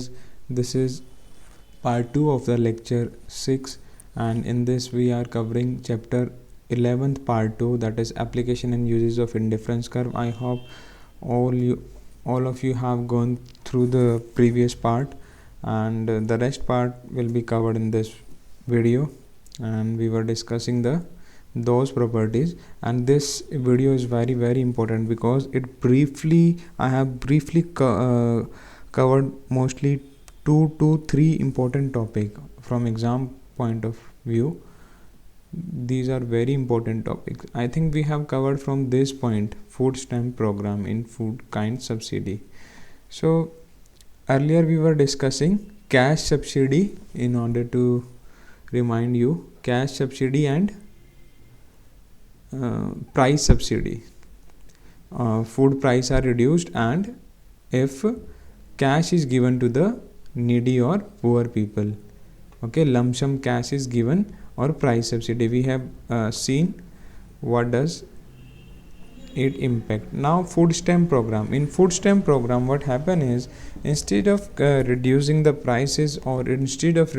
viewers, this is part 2 of the lecture 6, and in this we are covering chapter 11th part 2, that is application and uses of indifference curve. I hope all of you have gone through the previous part, and the rest part will be covered in this video. And we were discussing those properties, and this video is very important because I have briefly covered mostly 2 to 3 important topic from exam point of view. These are very important topics. I think we have covered from this point food stamp program in food kind subsidy. So earlier we were discussing cash subsidy. In order to remind you, cash subsidy and price subsidy. Food price are reduced, and if cash is given to the needy or poor people, okay, lump sum cash is given, or price subsidy. We have seen what does it impact. Now food stamp program. In food stamp program, what happen is, instead of reducing the prices, or instead of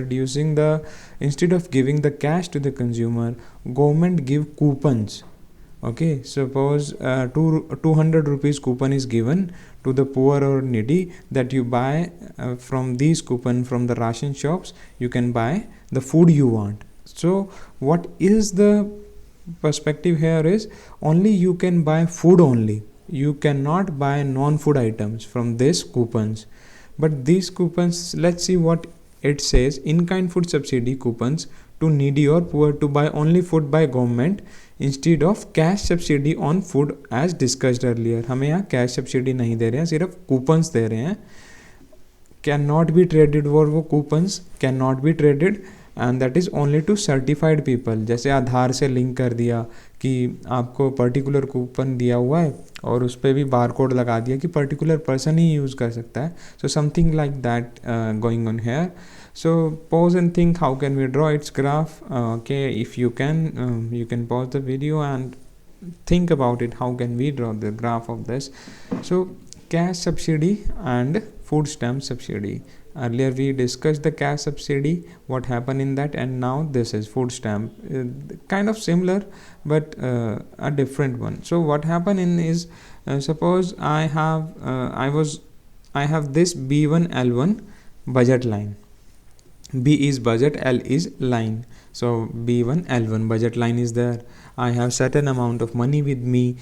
giving the cash to the consumer, government give coupons. Okay, suppose 200 rupees coupon is given to the poor or needy, that you buy from these coupon from the ration shops, you can buy the food you want. So what is the perspective here is, only you can buy food only. You cannot buy non-food items from these coupons. But these coupons, let's see what it says. In-kind food subsidy coupons to needy or poor to buy only food by government instead of cash subsidy on food as discussed earlier. हमें यहाँ cash subsidy नहीं दे रहे हैं, सिर्फ coupons दे रहे हैं. Cannot be traded, वो coupons cannot be traded, and that is only to certified people. जैसे आधार से लिंक कर दिया कि आपको पर्टिकुलर कूपन दिया हुआ है, और उस पर भी बार कोड लगा दिया कि पर्टिकुलर पर्सन ही यूज़ कर सकता है. So something like that going on here. So pause and think how can we draw its graph. Okay, if you can pause the video and think about it, how can we draw the graph of this. So cash subsidy and food stamp subsidy. Earlier we discussed the cash subsidy, what happened in that, and now this is food stamp. Kind of similar, but a different one. So what happened in is, suppose I have this B1 L1 budget line. B is budget, L is line. So B1 L1 budget line is there. I have certain amount of money with me,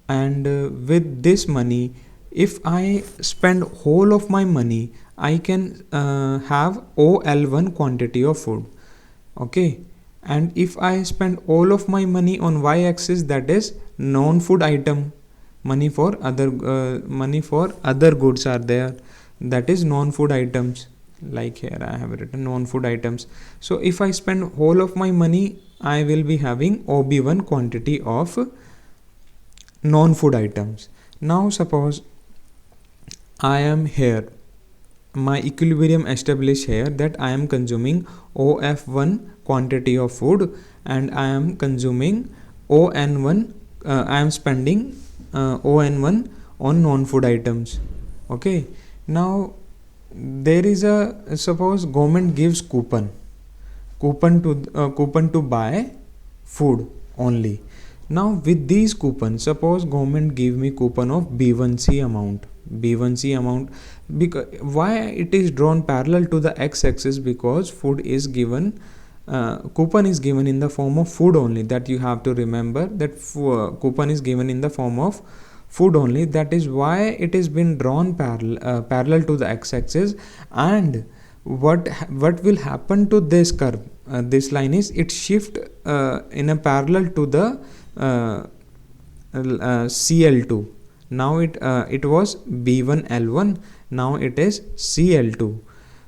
and with this money, if I spend whole of my money, I can have OL1 quantity of food. Okay, and if I spend all of my money on y-axis, that is non-food item, money for other goods are there, that is non-food items. Like here I have written non-food items. So if I spend whole of my money, I will be having OB1 quantity of non-food items. Now suppose I am here, my equilibrium established here, that I am consuming OF1 quantity of food, and I am consuming ON1, I am spending ON1 on non-food items. Okay, now there is a, suppose government gives coupon to buy food only. Now with these coupons, suppose government give me coupon of B1C amount. Because why it is drawn parallel to the x-axis, because food is given, coupon is given in the form of food only. That you have to remember, that coupon is given in the form of food only. That is why it has been drawn parallel to the x-axis. And what will happen to this curve, this line is, it shift in a parallel to the CL2. Now it was B1 L1, now it is CL2.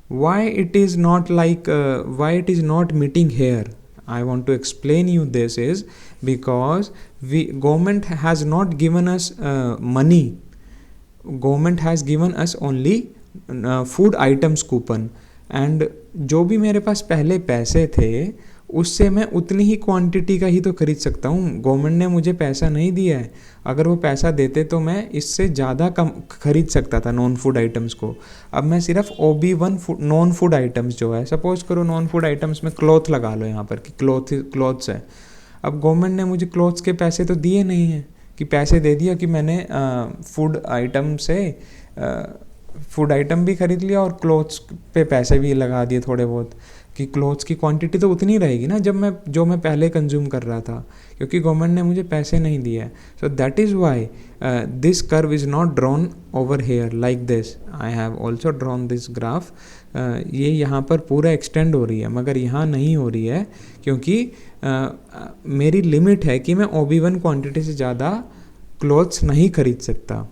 Why it is not like why it is not meeting here? I want to explain you this is because government has not given us money. Government has given us only food items coupon, and जो भी मेरे पास पहले पैसे थे उससे मैं उतनी ही quantity का ही तो खरीद सकता हूँ। गवर्नमेंट ने मुझे पैसा नहीं दिया है, अगर वो पैसा देते तो मैं इससे ज़्यादा कम खरीद सकता था नॉन फूड आइटम्स को। अब मैं सिर्फ OB1 नॉन फूड आइटम्स जो है, सपोज करो नॉन फूड आइटम्स में क्लॉथ लगा लो यहाँ पर कि क्लॉथ्स है। अब गवर्नमेंट ने मुझे क्लॉथ्स के पैसे तो दिए नहीं हैं कि पैसे दे दिया कि मैंने फूड आइटम से फूड आइटम भी खरीद लिया और क्लॉथ्स पे पैसे भी लगा दिए थोड़े बहुत, कि क्लॉथ्स की क्वांटिटी तो उतनी रहेगी ना जो मैं पहले कंज्यूम कर रहा था, क्योंकि गवर्नमेंट ने मुझे पैसे नहीं दिए हैं। So that is why this curve is not drawn over here like this. I have also drawn this graph. ये यहाँ पर पूरा एक्सटेंड हो रही है, मगर यहाँ नहीं हो रही है क्योंकि मेरी लिमिट है कि मैं OB1 क्वांटिटी से ज़्यादा क्लॉथ्स नहीं खरीद सकता।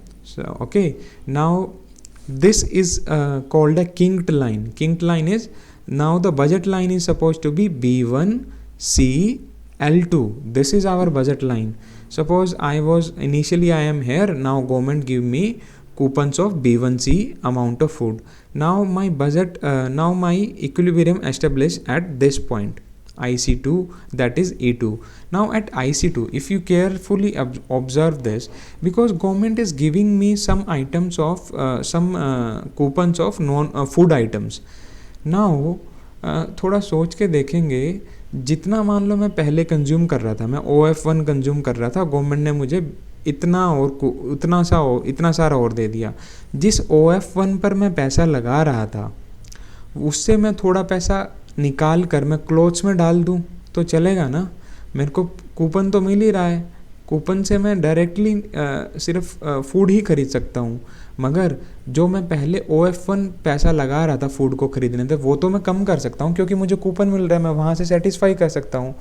Okay, now this is called a kinked line. Kinked line is, now the budget line is supposed to be B1 C L2. This is our budget line. Suppose I am here, now government give me coupons of B1C amount of food. Now my budget, now my equilibrium established at this point, IC2, that is E2. Now at IC2, if you carefully observe this, because government is giving me some items of coupons of non food items. Now थोड़ा सोच के देखेंगे, जितना मान लो मैं पहले consume कर रहा था, मैं OF1 कंज्यूम कर रहा था, गवर्नमेंट ने मुझे इतना सारा और दे दिया। जिस OF1 पर मैं पैसा लगा रहा था उससे मैं थोड़ा पैसा निकाल कर मैं क्लोथ्स में डाल दूं तो चलेगा ना, मेरे को कूपन तो मिल ही रहा है, कूपन से मैं डायरेक्टली सिर्फ फूड ही खरीद सकता हूँ। मगर जो मैं पहले OF1 पैसा लगा रहा था फूड को खरीदने पे, वो तो मैं कम कर सकता हूँ क्योंकि मुझे कूपन मिल रहा है, मैं वहाँ से सेटिस्फाई कर सकता हूँ।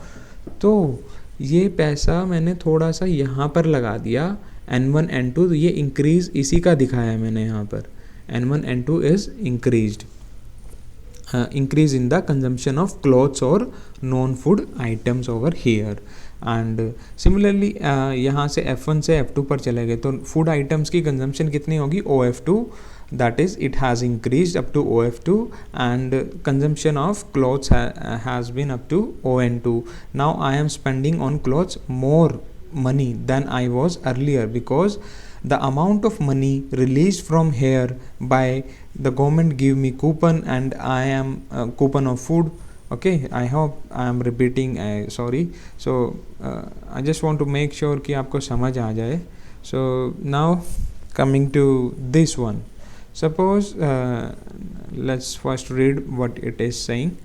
तो ये पैसा मैंने थोड़ा सा यहाँ पर लगा दिया, N1 N2, तो ये इंक्रीज इसी का दिखाया है मैंने यहाँ पर, N1 N2 is increased, increase in the consumption of clothes or non-food items over here. And similarly यहाँ से F1 से F2 पर चले गए तो food items की consumption कितनी होगी, OF2, that is it has increased up to OF2, and consumption of clothes has been up to ON2. Now I am spending on clothes more money than I was earlier, because the amount of money released from here by the government give me coupon, and I am coupon of food. Okay, I hope I am repeating, sorry. So I just want to make sure कि आपको समझ आ जाए. So now coming to this one, suppose let's first read what it is saying.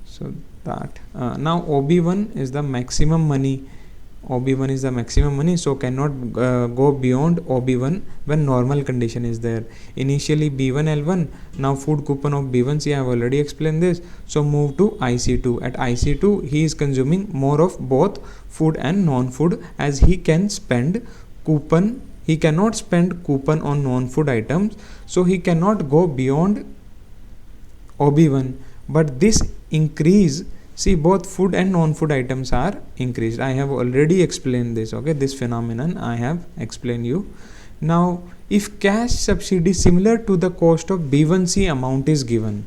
So that now OB1 is the maximum money, OB1 is the maximum money, so cannot go beyond OB1 when normal condition is there. Initially B1 L1, now food coupon of B1 C, I have already explained this. So move to IC2. At IC2 he is consuming more of both food and non-food, as he can spend coupon, he cannot spend coupon on non-food items, so he cannot go beyond OB1. But this increase, see, both food and non-food items are increased. I have already explained this, okay, this phenomenon I have explained you. Now if cash subsidy similar to the cost of B1C amount is given,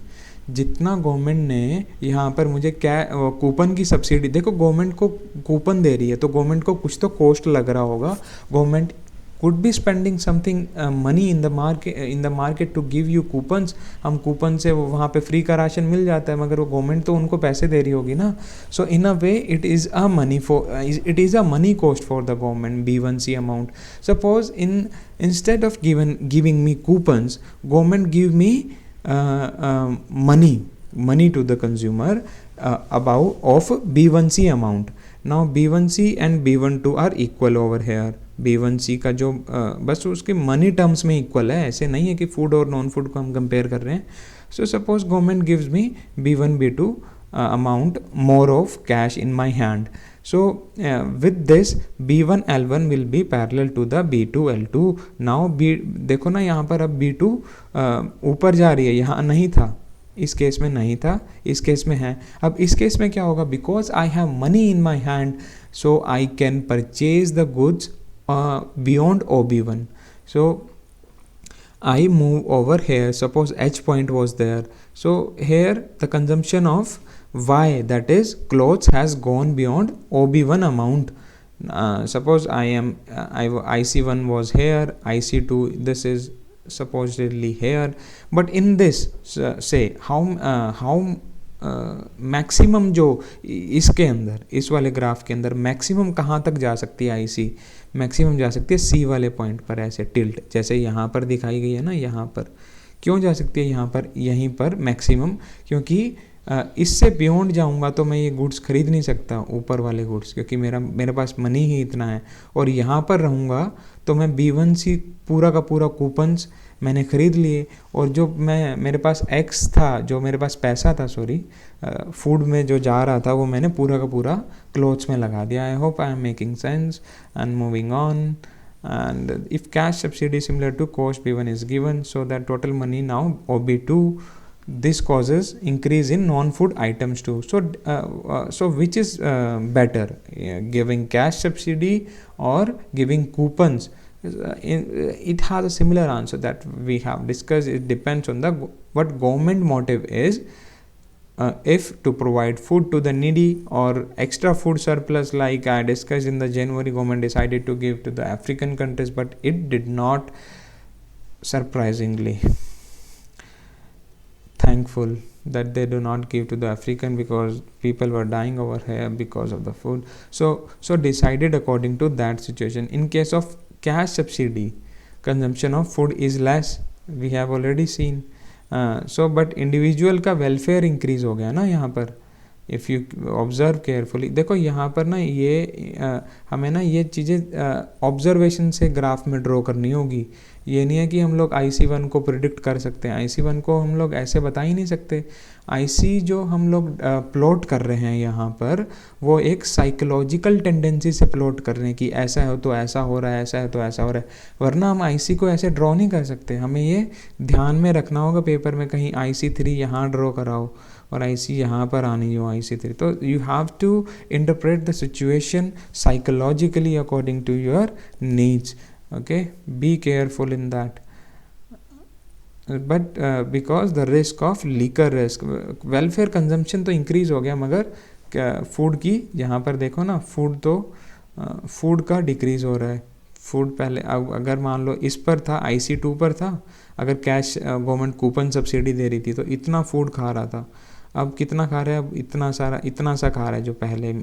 जितना government ने यहाँ पर मुझे coupon की subsidy, देखो government को coupon दे रही है तो गवर्नमेंट को कुछ तो कॉस्ट लग रहा होगा, government could be spending something money in the market to give you coupons. हम कूपन से वहाँ पे फ्री का राशन मिल जाता है, मगर वो गवर्नमेंट तो उनको पैसे दे रही होगी ना. So in a way it is a money cost for the government, B1C amount. Suppose instead of giving me coupons, government give me money to the consumer above of B1C amount. Now B1C and B12 are equal over here. B1C का जो बस उसके money terms में equal है, ऐसे नहीं है कि फूड और नॉन फूड को हम कंपेयर कर रहे हैं. So suppose government gives me B1 B2 amount more of cash in my hand. So with this B1 L1 will be parallel to the B2 L2. Now देखो ना यहाँ पर अब B2 ऊपर जा रही है, यहाँ नहीं था, इस केस में नहीं था, इस केस में है. अब इस केस में क्या होगा, because I have money in my hand, so I can purchase the goods beyond OB1. So I move over here, suppose H point was there, so here the consumption of Y, that is clothes, has gone beyond OB1 amount. Suppose IC1 was here, IC2 this is supposedly here, but in this say how maximum जो इसके अंदर इस वाले graph के अंदर maximum कहाँ तक जा सकती है आईसी, मैक्सिमम जा सकती है सी वाले पॉइंट पर, ऐसे टिल्ट जैसे यहाँ पर दिखाई गई है ना, यहाँ पर क्यों जा सकती है, यहाँ पर यहीं पर मैक्सिमम, क्योंकि इससे बियॉन्ड जाऊंगा तो मैं ये गुड्स खरीद नहीं सकता ऊपर वाले गुड्स, क्योंकि मेरे पास मनी ही इतना है, और यहाँ पर रहूँगा तो मैं B1C पूरा का पूरा कूपन्स मैंने ख़रीद लिए, और जो मेरे पास एक्स था, जो मेरे पास पैसा था फूड में जो जा रहा था, वो मैंने पूरा का पूरा क्लोथ्स में लगा दिया. I hope I am making sense and moving on. And if cash subsidy similar to cost B1 is given, so that total money now OB2, this causes increase in non-food items too. So which is better, giving cash subsidy or giving coupons? It has a similar answer that we have discussed. It depends on what government motive is. If to provide food to the needy or extra food surplus, like I discussed in the January, government decided to give to the African countries, but it did not, surprisingly. Thankful that they do not give to the African, because people were dying over here because of the food. So decided according to that situation. In case of cash subsidy, consumption of food is less, we have already seen. But individual का welfare increase हो गया ना यहाँ पर. If you observe carefully, देखो यहाँ पर ना ये हमें ना ये चीज़ें ऑब्जर्वेशन से ग्राफ में ड्रॉ करनी होगी. ये नहीं है कि हम लोग IC1 को प्रिडिक्ट कर सकते हैं. IC1 को हम लोग ऐसे बता ही नहीं सकते. IC जो हम लोग प्लॉट कर रहे हैं यहाँ पर, वो एक साइकोलॉजिकल टेंडेंसी से प्लॉट कर रहे हैं कि ऐसा है तो ऐसा हो रहा है, ऐसा है तो ऐसा हो रहा है. वरना हम IC को ऐसे ड्रॉ नहीं कर सकते. हमें ये ध्यान में रखना होगा पेपर में, कहीं IC3 यहाँ ड्रॉ कराओ और IC यहाँ पर आनी हो IC3. तो you have to interpret the situation psychologically according to your needs. Okay, be careful in that. But because the risk of liquor risk, welfare consumption तो increase हो गया, मगर फूड की यहाँ पर देखो ना, फूड का डिक्रीज हो रहा है. फूड पहले अगर मान लो इस पर था, IC2 पर था, अगर कैश गवर्नमेंट कूपन सब्सिडी दे रही थी तो इतना फूड खा रहा था. अब कितना खा रहा है, अब इतना सा खा रहा है, जो पहले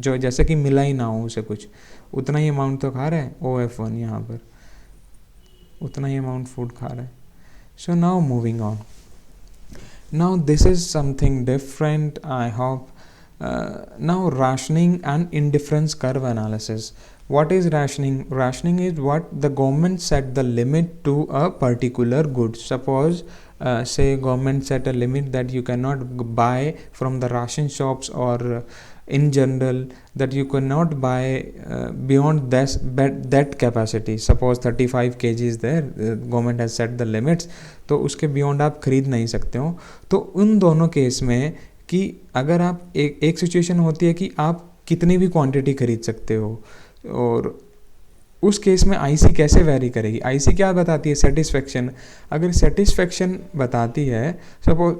जो जैसे कि मिला ही ना हो उसे कुछ, उतना ही अमाउंट तो खा रहा है. OF1 यहाँ पर उतना ही अमाउंट फूड खा रहा है. सो now moving on. Now this is something different, I hope. Now rationing and indifference curve analysis. What is rationing? Rationing is what the government set the limit to a particular good. Suppose say government set a limit that you cannot buy from the ration shops, or in general that you cannot buy beyond that capacity. Suppose 35 kg is there, the government has set the limits, तो उसके beyond आप खरीद नहीं सकते हो. तो उन दोनों केस में कि अगर आप एक सिचुएशन होती है कि आप कितनी भी क्वांटिटी खरीद सकते हो, और उस केस में IC कैसे वेरी करेगी. IC क्या बताती है, सेटिस्फेक्शन. अगर सेटिस्फेक्शन बताती है, सपोज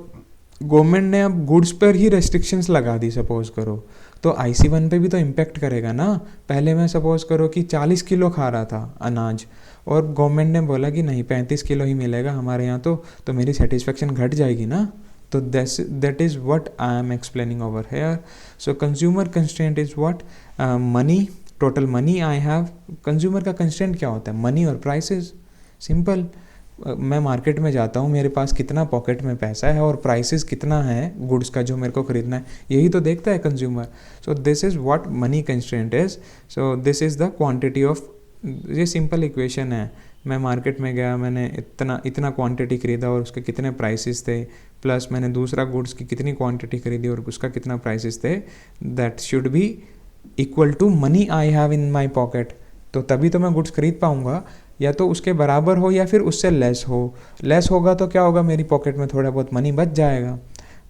गवर्नमेंट ने अब गुड्स पर ही रेस्ट्रिक्शंस लगा दी सपोज करो, तो IC1 पे भी तो इम्पेक्ट करेगा ना. पहले मैं सपोज करो कि 40 किलो खा रहा था अनाज, और गवर्नमेंट ने बोला कि नहीं 35 किलो ही मिलेगा हमारे यहाँ, तो मेरी सेटिस्फेक्शन घट जाएगी ना. तो that is what I am explaining over here. So consumer constraint is what? Money, total money I have. Consumer का कंस्ट्रेंट क्या होता है, मनी और प्राइसेस. सिंपल. मैं मार्केट में जाता हूँ, मेरे पास कितना पॉकेट में पैसा है और प्राइसेस कितना है गुड्स का जो मेरे को खरीदना है, यही तो देखता है consumer. So this is what money constraint is. So this is the quantity of, ये सिंपल इक्वेशन है. मैं मार्केट में गया, मैंने इतना क्वांटिटी खरीदा और उसके कितने प्राइसेस थे, प्लस मैंने दूसरा गुड्स की कितनी क्वांटिटी खरीदी और उसका कितना प्राइसेस थे, that should be equal to money I have in my pocket. तो तभी तो मैं गुड्स खरीद पाऊँगा. या तो उसके बराबर हो या फिर उससे लेस हो. लेस होगा तो क्या होगा, मेरी पॉकेट में थोड़ा बहुत मनी बच जाएगा.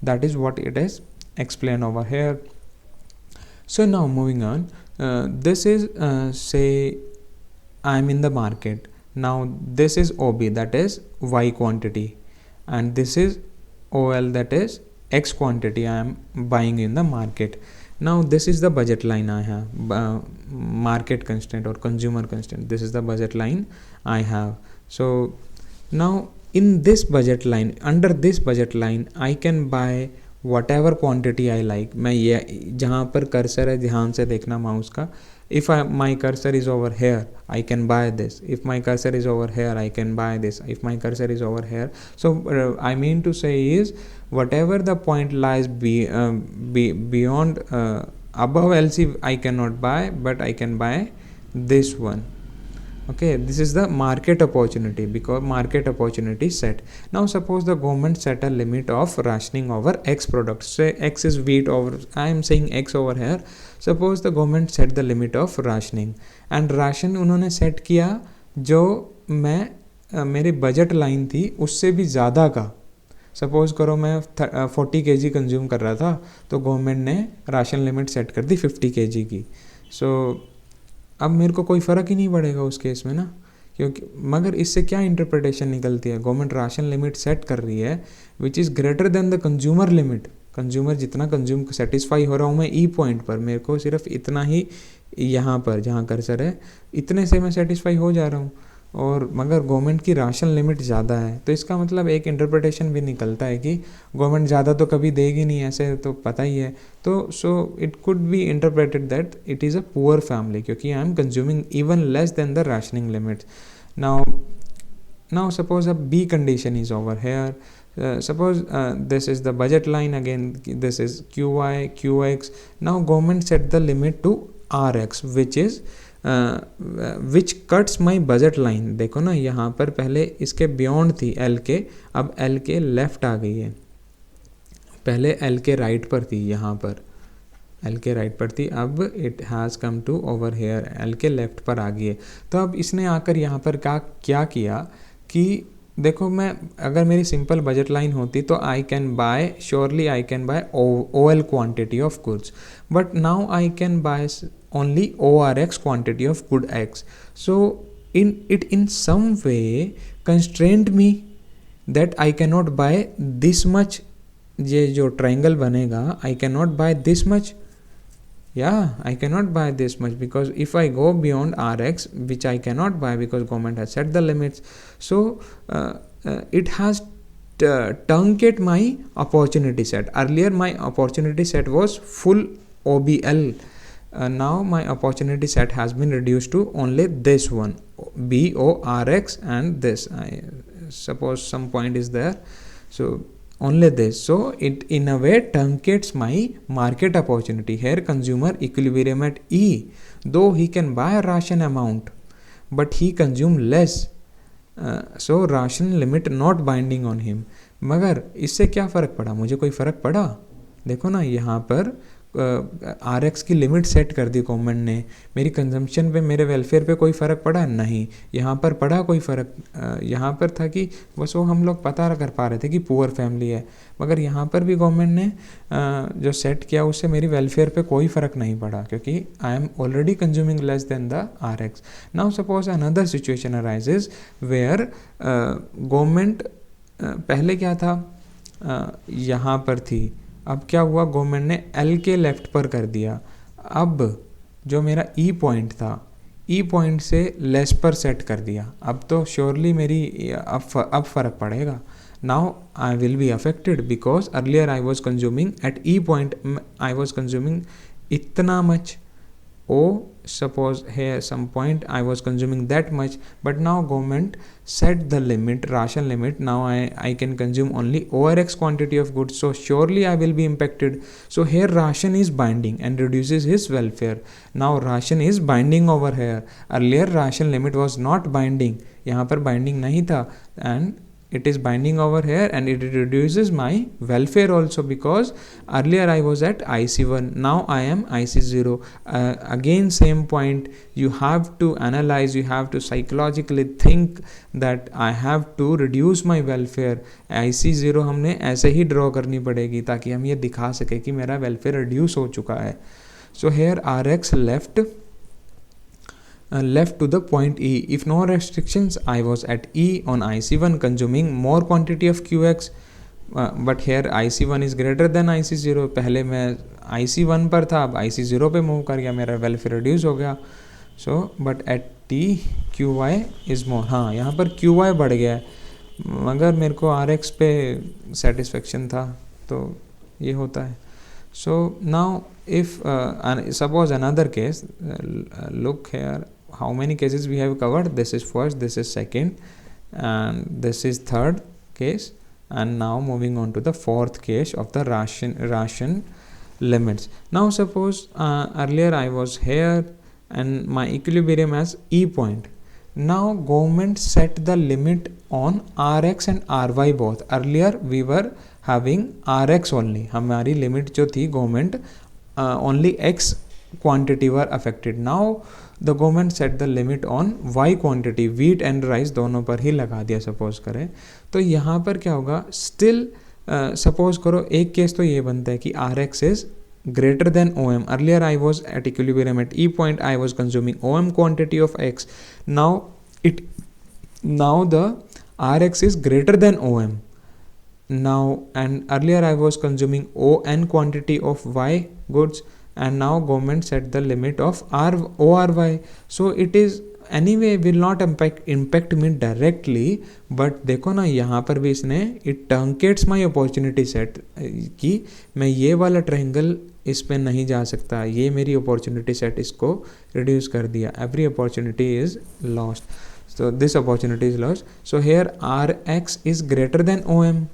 That is what it is explain over here. So now moving on. This is say I am in the market. Now this is OB, that is Y quantity, and this is OL, that is X quantity I am buying in the market. Now this is the budget line I have, market constant or consumer constant. This is the budget line I have. So now in this budget line, under this budget line, I can buy whatever quantity I like. मैं ये जहाँ पर cursor है ध्यान से देखना mouse का. If my cursor is over here, I can buy this. If my cursor is over here, I can buy this. If my cursor is over here, so I mean to say is whatever the point lies beyond above LC, I cannot buy, but I can buy this one. Okay, this is the market opportunity, because market opportunity set. Now suppose the government set a limit of rationing over X products. Say X is wheat, over I am saying X over here. Suppose the government set the limit of rationing, and ration उन्होंने set किया जो मैं मेरी budget line थी उससे भी ज़्यादा का. सपोज़ करो मैं 40 kg कंज्यूम कर रहा था, तो गवर्नमेंट ने राशन लिमिट सेट कर दी 50 kg की. सो अब मेरे को कोई फ़र्क ही नहीं पड़ेगा उस केस में ना, क्योंकि मगर इससे क्या इंटरप्रिटेशन निकलती है, गवर्नमेंट राशन लिमिट सेट कर रही है which is greater than the consumer limit. Consumer जितना कंज्यूम सेटिस्फाई हो रहा हूँ मैं ई पॉइंट पर, मेरे को सिर्फ इतना ही यहाँ पर जहाँ कर्सर है इतने से मैं सेटिस्फाई हो जा रहा हूँ, और मगर गवर्नमेंट की राशन लिमिट ज़्यादा है. तो इसका मतलब एक इंटरप्रिटेशन भी निकलता है कि गवर्नमेंट ज़्यादा तो कभी देगी नहीं, ऐसे तो पता ही है. तो so it could be interpreted that it is a poor family, क्योंकि I am consuming even less than the rationing limits. Now suppose a B condition is over here. Suppose this is the budget line, again this is QY, QX. Now government set the limit to RX, which cuts my budget line. देखो ना यहाँ पर पहले इसके beyond थी L के, अब L के लेफ्ट आ गई है. पहले L के राइट पर थी, यहाँ पर L के राइट पर थी, अब it has come to over here, L के लेफ्ट पर आ गई है. तो अब इसने आकर यहाँ पर क्या किया कि देखो मैं अगर मेरी सिंपल बजट लाइन होती तो आई can bye, surely I can bye OL quantity of goods, but now I can bye only ORX quantity of good X. So in some way constrained me that I cannot buy this much. ये जो triangle बनेगा, I cannot buy this much. Yeah, I cannot buy this much, because if I go beyond RX, which I cannot buy because government has set the limits, so it has truncate my opportunity set. Earlier my opportunity set was full OBL. Now my opportunity set has been reduced to only this one, BORX, and this. I suppose some point is there, so only this. So it in a way truncates my market opportunity. Here consumer equilibrium at E, though he can buy a ration amount but he consume less, so ration limit not binding on him. मगर इससे क्या फ़र्क पड़ा, मुझे कोई फ़र्क पड़ा? देखो ना यहाँ पर RX की लिमिट सेट कर दी गवर्नमेंट ने, मेरी कंजम्पशन पे, मेरे वेलफेयर पे कोई फ़र्क पड़ा नहीं. यहाँ पर पड़ा कोई फ़र्क, यहाँ पर था कि बस वो हम लोग पता कर पा रहे थे कि पुअर फैमिली है, मगर यहाँ पर भी गवर्नमेंट ने जो सेट किया उससे मेरी वेलफेयर पे कोई फ़र्क नहीं पड़ा, क्योंकि I am already consuming less than the RX. Now suppose another situation arises where government पहले क्या था, यहाँ पर थी, अब क्या हुआ, गवर्नमेंट ने L के लेफ्ट पर कर दिया. अब जो मेरा E पॉइंट था, E पॉइंट से लेस पर सेट कर दिया. अब तो श्योरली मेरी अब फ़र्क पड़ेगा. Now I will be affected because earlier I was consuming at E point, I was consuming इतना much. O, suppose here some point I was consuming that much, but now government set the limit, ration limit. Now I can consume only ORX quantity of goods, so surely I will be impacted. So here ration is binding and reduces his welfare. Now ration is binding over here. Earlier ration limit was not binding, यहाँ पर binding नहीं था, and it is binding over here, and it reduces my welfare also, because earlier I was at IC1, now I am IC0. Again same point, you have to analyze, you have to psychologically think that I have to reduce my welfare. IC0 हमने ऐसे ही draw करनी पड़ेगी ताकि हम ये दिखा सके कि मेरा वेलफेयर रिड्यूस हो चुका है. So here RX left to the point E. If no restrictions, I was at E on IC1 consuming more quantity of QX. But here IC1 is greater then IC0. पहले मैं IC1 पर था, अब IC0 पे move कर गया, मेरा welfare reduce हो गया. So but at T QY is more. हाँ, यहाँ पर QY बढ़ गया है, मगर मेरे को RX पे सेटिस्फेक्शन था, तो ये होता है. So now if suppose another case, look here, how many cases we have covered. This is first, this is second, and this is third case, and now moving on to the fourth case of the ration limits. Now suppose earlier I was here and my equilibrium as E point. Now government set the limit on RX and RY both. Earlier we were having RX only. हमारी limit जो थी government only X quantity were affected. Now the government set the limit on Y quantity. wheat and rice दोनों पर ही लगा दिया suppose करें. तो यहाँ पर क्या होगा, स्टिल सपोज करो एक केस तो ये बनता है कि RX is greater than OM. Earlier I was at equilibrium at E point, I was consuming OM quantity of X. Now the RX is greater than OM. Now, and earlier I was consuming ON quantity of Y goods, and now government set the limit of ORY. So it is anyway will not impact me directly, but देखो ना यहाँ पर भी इसने it truncates my opportunity set कि मैं ये वाला ट्रायंगल इस पे नहीं जा सकता, ये मेरी opportunity set इसको reduce कर दिया. Every opportunity is lost. So this opportunity is lost. So here RX is greater than OM.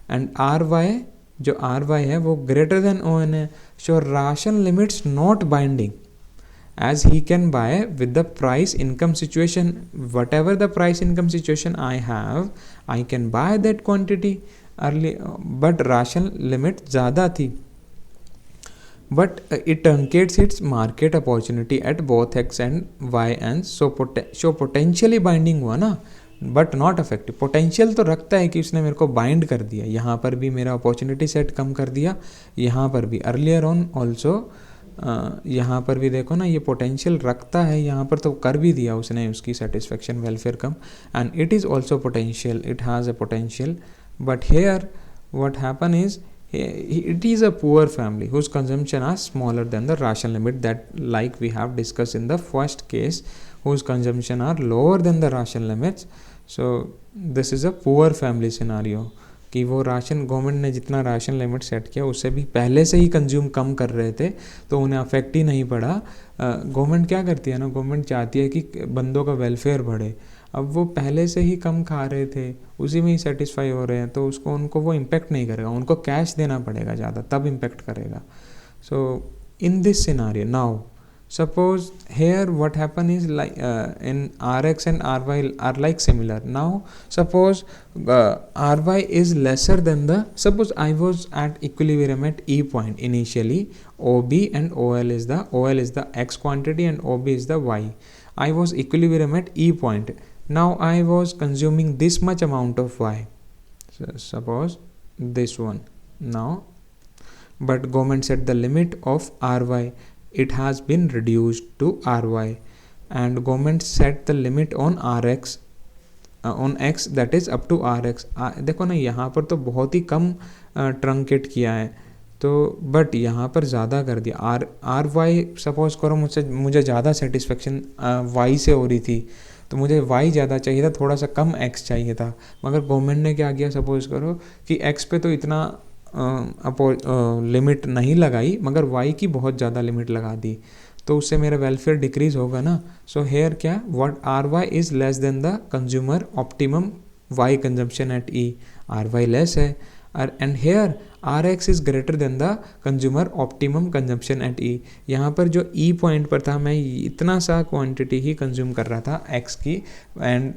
And जो RY है वो ग्रेटर देन ON है. So ration limits not binding, as he can buy with the price income situation. Whatever the price income situation I have, I can buy that quantity early. But ration limit ज़्यादा थी, but it truncates its market opportunity at both X and Y and so potentially binding हुआ ना, but not affective. Potential तो रखता है कि उसने मेरे को बाइंड कर दिया. यहाँ पर भी मेरा अपॉर्चुनिटी सेट कम कर दिया, यहाँ पर भी अर्लियर ऑन ऑल्सो. यहाँ पर भी देखो ना, ये पोटेंशियल रखता है, यहाँ पर तो कर भी दिया उसने, उसकी satisfaction welfare come, and it is also potential, it has a potential. But here what happen is it is a poor family whose consumption are smaller than the ration limit, that like we have discussed in the first case, whose consumption are lower than the ration limits. So this is a poor family scenario कि वो ration government ने जितना ration limit set किया उससे भी पहले से ही consume कम कर रहे थे, तो उन्हें अफेक्ट ही नहीं पड़ा. गवर्नमेंट क्या करती है ना, गवर्नमेंट चाहती है कि बंदों का वेलफेयर बढ़े. अब वो पहले से ही कम खा रहे थे, उसी में ही सेटिस्फाई हो रहे हैं, तो उनको वो इम्पेक्ट नहीं करेगा, उनको कैश देना पड़ेगा ज़्यादा, तब इम्पेक्ट करेगा. So in this scenario now suppose here what happen is like in RX and RY are like similar. Now suppose RY is lesser than the, suppose I was at equilibrium at E point initially, OB and OL is the X quantity and OB is the Y. I was equilibrium at E point. Now I was consuming this much amount of Y, so suppose this one. Now but government set the limit of RY, it has been reduced to RY, and government set the limit on RX on X, that is up to RX. देखो ना, यहाँ पर तो बहुत ही कम truncate किया है, तो but यहाँ पर ज़्यादा कर दिया. RY सपोज करो मुझे ज़्यादा सेटिस्फेक्शन Y से हो रही थी, तो मुझे Y ज़्यादा चाहिए था, थोड़ा सा कम X चाहिए था, मगर गवर्नमेंट ने क्या किया, सपोज करो कि X पे तो इतना लिमिट नहीं लगाई, मगर Y की बहुत ज़्यादा लिमिट लगा दी, तो उससे मेरा वेलफेयर डिक्रीज होगा ना. सो हेयर क्या, what RY is less than the consumer optimum Y consumption at E. RY less है, and here RX is greater than the consumer optimum consumption at E. यहाँ पर जो E पॉइंट पर था, मैं इतना सा क्वांटिटी ही कंज्यूम कर रहा था X की, and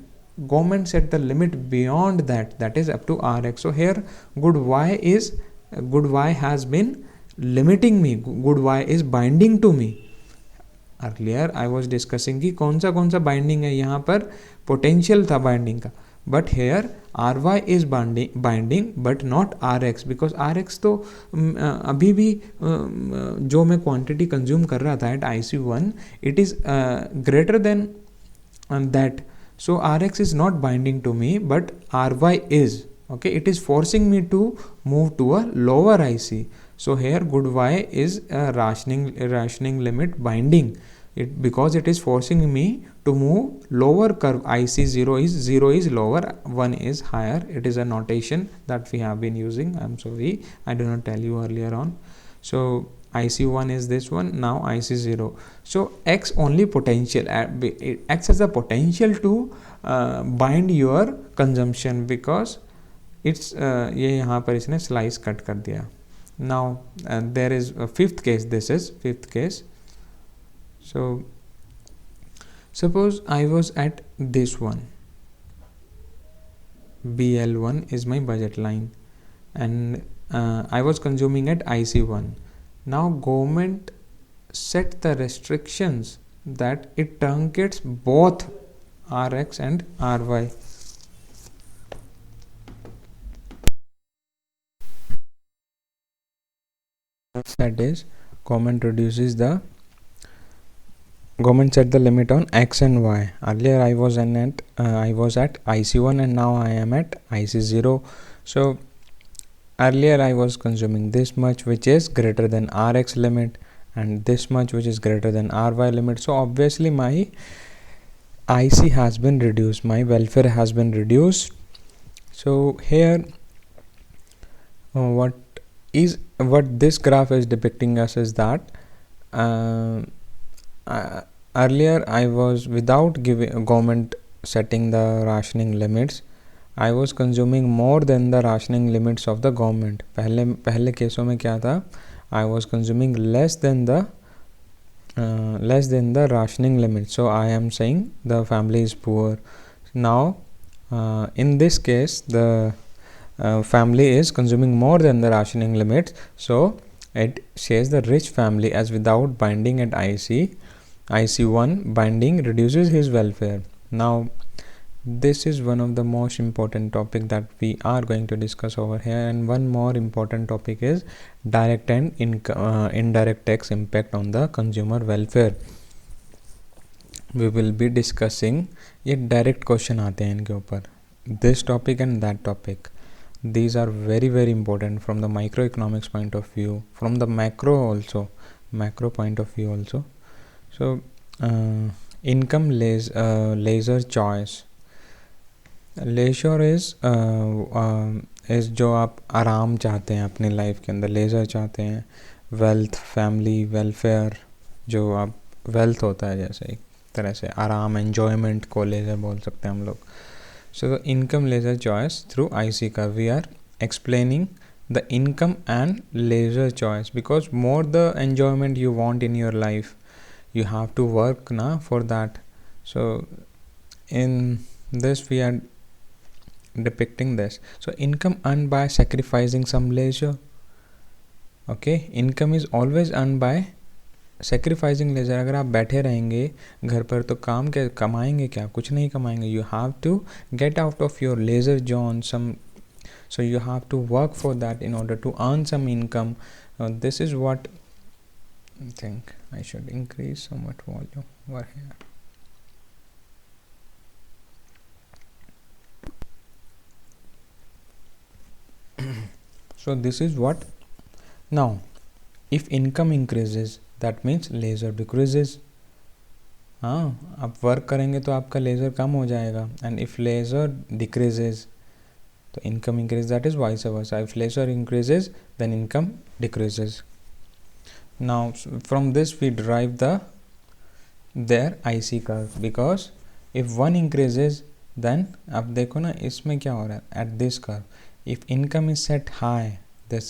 government set the limit beyond that is up to RX. So here good Y has been limiting me, good Y is binding to me. Earlier I was discussing कि कौन सा binding है, यहाँ पर potential था binding का, but here RY is binding but not RX, because RX तो अभी भी जो मैं क्वांटिटी कंज्यूम कर रहा था eight IC1, it is greater than that. So RX is not binding to me, but RY is. Okay, it is forcing me to move to a lower IC. So here good Y is a rationing limit binding it, because it is forcing me to move lower curve. IC 0 is lower, 1 is higher. It is a notation that we have been using. I'm sorry, I did not tell you earlier on. So IC1 is this one, now IC0. So X only potential, X has the potential to bind your consumption, because it's ये यहाँ पर इसने slice cut कर दिया. Now there is a fifth case. This is fifth case. So suppose I was at this one, BL1 is my budget line, and I was consuming at IC1. Now government set the restrictions that it truncates both RX and RY. That is, government set the limit on X and Y. Earlier I was at IC1 and now I am at IC0. So earlier I was consuming this much, which is greater than RX limit, and this much, which is greater than RY limit. So obviously my IC has been reduced, my welfare has been reduced. So here what this graph is depicting us is that earlier I was, without giving government setting the rationing limits, I was consuming more than the rationing limits of the government. पहले केसों में क्या था, I was consuming less than the rationing limit. So I am saying the family is poor. Now in this case the family is consuming more than the rationing limits, so it says the rich family, as without binding at IC1 binding reduces his welfare. Now this is one of the most important topic that we are going to discuss over here, and one more important topic is direct and indirect tax impact on the consumer welfare. We will be discussing, ये direct question आते हैं इनके ऊपर, this topic and that topic. These are very very important from the microeconomics point of view, from the macro point of view also. So income leisure choice. Laser is जो आप आराम चाहते हैं अपनी लाइफ के अंदर, लेजर चाहते हैं, वेल्थ, फैमिली, वेलफेयर, जो आप वेल्थ होता है जैसे एक तरह से आराम, एन्जॉयमेंट को लेजर बोल सकते हैं हम लोग. So the income leisure choice through IC का we are explaining the income and leisure choice, because more the enjoyment you want in your life, you have to work for that. So in this we are depicting this. So income earned by sacrificing some leisure. Okay, income is always earned by sacrificing leisure. अगर आप बैठे रहेंगे घर पर तो काम क्या कमाएंगे, क्या कुछ नहीं कमाएंगे. You have to get out of your leisure zone so you have to work for that in order to earn some income. This is what I think I should increase somewhat volume over here. So this is what, now if income increases that means leisure decreases. हाँ, आप work करेंगे तो आपका laser कम हो जाएगा, and if leisure decreases तो income increase, that is vice versa. If leisure increases then income decreases. Now from this we derive their IC curve, because if one increases then अब देखो ना इसमें क्या हो रहा है, at this curve if income is set high, this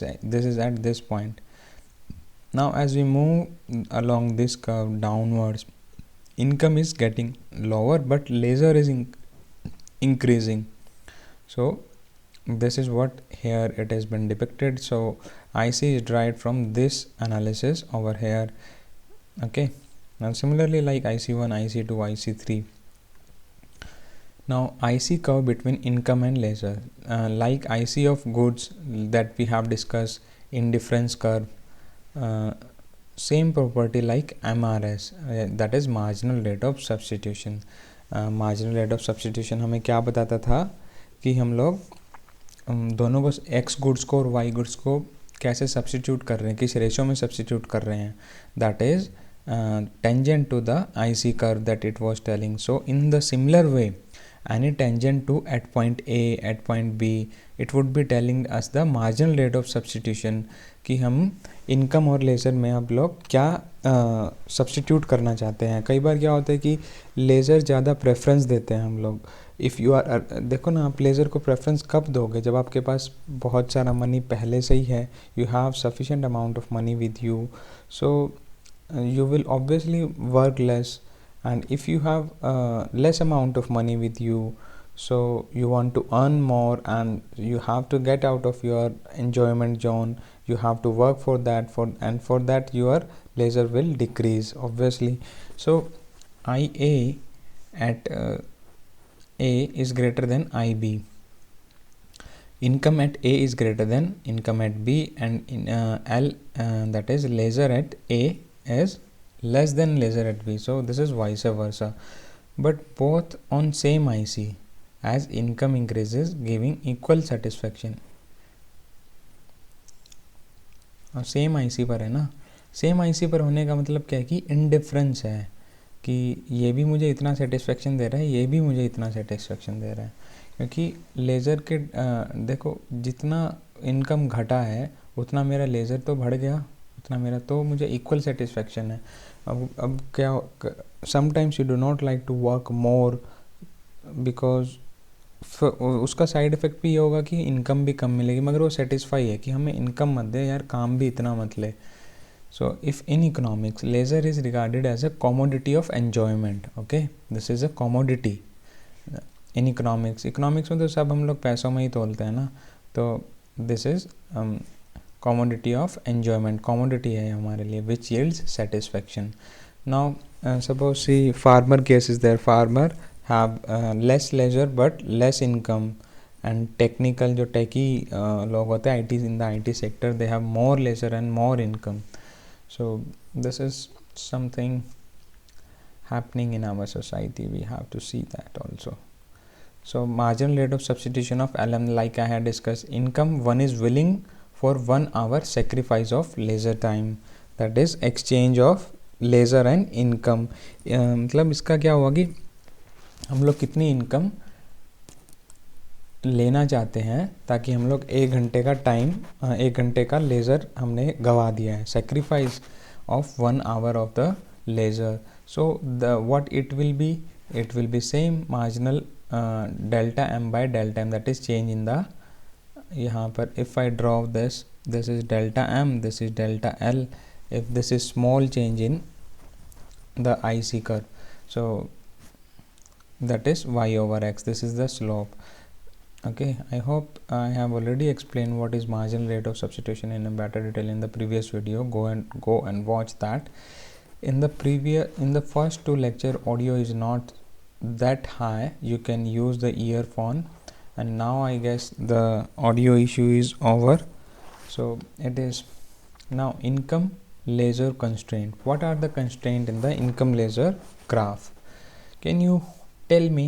is at this point. Now as we move along this curve downwards, income is getting lower but leisure is increasing. So this is what here it has been depicted. So IC is derived from this analysis over here. Okay, now similarly like IC1, IC2, IC3. Now IC curve between income and leisure, like IC of goods that we have discussed, indifference curve, same property like MRS, that is marginal rate of substitution. Marginal rate of substitution हमें क्या बताता था कि हम लोग दोनों को x goods को और वाई गुड्स को कैसे सब्स्टिट्यूट कर रहे हैं, किस रेशो में सब्स्टिट्यूट कर रहे हैं, that is tangent to the IC curve that it was telling. So in the similar way, any tangent to at point A, at point B, it would be telling us the marginal rate of substitution कि हम income और laser में आप लोग क्या substitute करना चाहते हैं. कई बार क्या होता है कि लेज़र ज़्यादा प्रेफरेंस देते हैं हम लोग. इफ़ यू आर, देखो ना, आप लेज़र को प्रेफरेंस कब दोगे, जब आपके पास बहुत सारा मनी पहले से ही है, you have sufficient amount of money with you, so you will obviously work less. And if you have less amount of money with you, so you want to earn more and you have to get out of your enjoyment zone, you have to work for that, for that your leisure will decrease obviously. So IA at A is greater than IB. Income at A is greater than income at B, and in L, that is leisure at A is less than leisure at B. So this is vice versa, but both on same IC, as income increases giving equal satisfaction. और same IC पर है ना, same IC पर होने का मतलब क्या है कि इनडिफरेंस है, कि ये भी मुझे इतना सेटिस्फेक्शन दे रहा है, ये भी मुझे इतना सेटिस्फेक्शन दे रहा है. क्योंकि लेज़र के देखो, जितना इनकम घटा है उतना मेरा लेज़र तो बढ़ गया, उतना मेरा तो मुझे इक्वल सेटिस्फेक्शन है. अब क्या, sometimes you do not like to work more, because उसका साइड इफ़ेक्ट भी ये होगा कि इनकम भी कम मिलेगी, मगर वो सेटिस्फाई है कि हमें इनकम मत दे यार, काम भी इतना मत ले. So if in economics leisure is regarded as a commodity of enjoyment. Okay, this is a commodity in economics में तो सब हम लोग पैसों में ही तोलते हैं ना, तो this is commodity of enjoyment. Commodity है हमारे लिए which yields satisfaction. Now suppose see farmer case is there. Farmer have less leisure but less income, and technical जो techy लोग होते हैं IT in the IT sector, they have more leisure and more income. So this is something happening in our society. We have to see that also. So marginal rate of substitution of LM, like I had discussed, income one is willing for 1 hour sacrifice of leisure time, that is exchange of leisure and income. मतलब इसका क्या हुआ कि हम लोग कितनी income लेना चाहते हैं ताकि हम लोग 1 घंटे का टाइम, 1 घंटे का लेज़र हमने गवा दिया है, sacrifice of 1 hour of the leisure. So the what it will be same marginal delta M by delta M, that is change in the, यहाँ पर if I draw this is delta m, this is delta L, if this is small change in the IC curve, so that is y over x, this is the slope. Okay, I hope I have already explained what is marginal rate of substitution in a better detail in the previous video. Go and watch that. In the first 2 lecture audio is not that high, you can use the earphone, and now I guess the audio issue is over. So it is now income leisure constraint. What are the constraint in the income leisure graph? Can you tell me?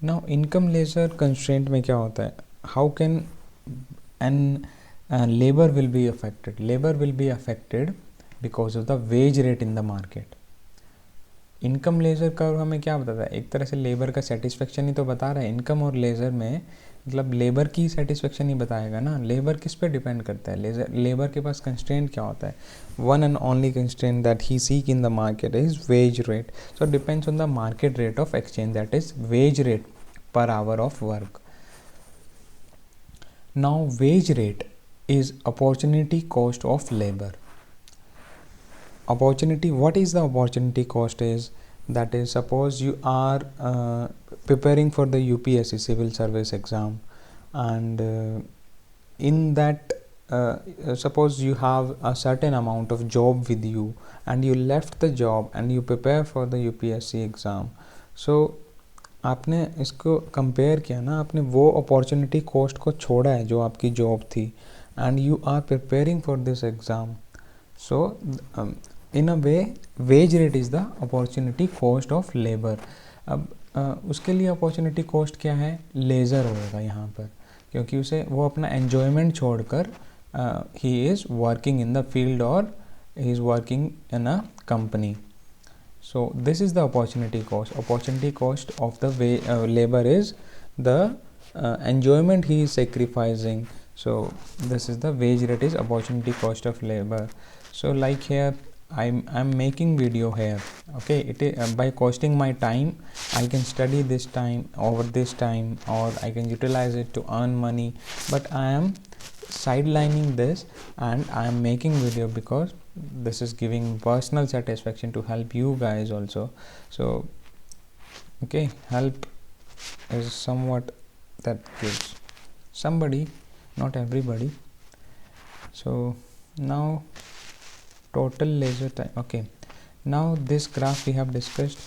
Now income leisure constraint में क्या होता है? How can labor will be affected? Labor will be affected because of the wage rate in the market. Income laser curve हमें क्या बताता है? एक तरह से लेबर का सेटिस्फेक्शन ही तो बता रहा है. इनकम और लेज़र में मतलब लेबर की सेटिस्फेक्शन ही बताएगा ना. लेबर किस पे डिपेंड करता है? लेबर के पास कंस्ट्रेंट क्या होता है? One and only constraint that he seek in the market is wage rate. So depends on the market rate of exchange, that is veg rate per hour of work. Now wage rate is opportunity cost of labor. Opportunity, what is the opportunity cost is, that is suppose you are preparing for the UPSC civil service exam, and in that suppose you have a certain amount of job with you and you left the job and you prepare for the UPSC exam. So आपने इसको compare किया ना, आपने वो opportunity cost को छोड़ा है जो आपकी जॉब थी, and you are preparing for this exam. So in a way wage rate is the opportunity cost of labor. अब उसके लिए अपॉर्चुनिटी कॉस्ट क्या है, लेज़र होगा यहाँ पर, क्योंकि उसे वो अपना एन्जॉयमेंट छोड़कर he is working in the field और he is working in a company. So this is the opportunity cost. Opportunity cost of the labor is the enjoyment he is sacrificing. So this is the wage rate is opportunity cost of labor. So like here I'm making video here. Okay, it is by costing my time I can study this time over this time, or I can utilize it to earn money, but I am sidelining this and I am making video because this is giving personal satisfaction to help you guys also. So okay, help is somewhat that gives somebody, not everybody. So now total leisure time. Okay, now this graph we have discussed,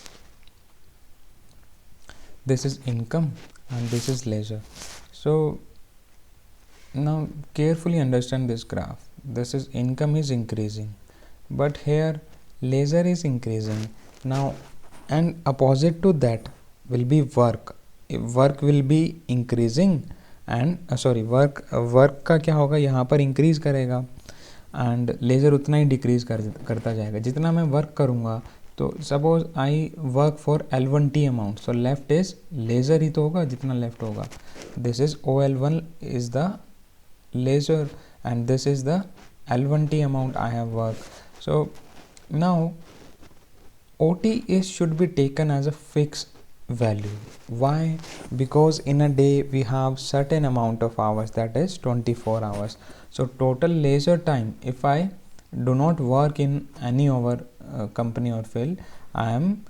this is income and this is leisure. So now carefully understand this graph. This is income is increasing, but here leisure is increasing now, and opposite to that will be work. Work will be increasing and work का क्या होगा, यहाँ पर increase करेगा and leisure उतना ही decrease करता जाएगा. जितना मैं work करूँगा, तो suppose I work for L1T amount, so left is leisure ही तो होगा जितना left होगा. This is OL1 is the leisure and this is the L1T amount I have worked. So now OT is should be taken as a fixed value. Why? Because in a day we have certain amount of hours, that is 24 hours. So total leisure time, if I do not work in any our company or field, I am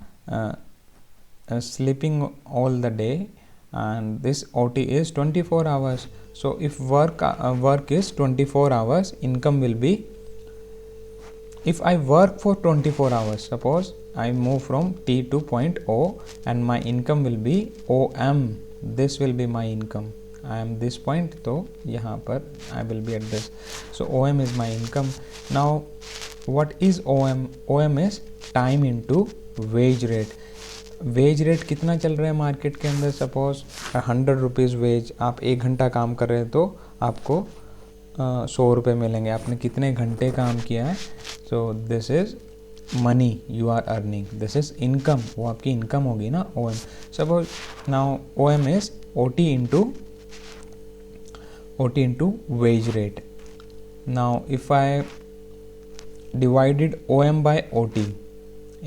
sleeping all the day, and this OT is 24 hours. So if work is 24 hours, income will be, if I work for 24 hours, suppose I move from T to point O and my income will be OM, this will be my income. I am this point, तो यहाँ पर I will be at this. So OM is my income. Now what is OM? OM is time into wage rate. Wage rate कितना चल रहा है market के अंदर, suppose 100 rupees veg, आप 1 घंटा काम कर रहे हैं तो आपको 100 रुपये मिलेंगे. आपने कितने घंटे काम किया है, so this is money you are earning, this is income, वो आपकी इनकम होगी ना, O M. Suppose now O M is O T into wage rate. Now if I divided O M by O T,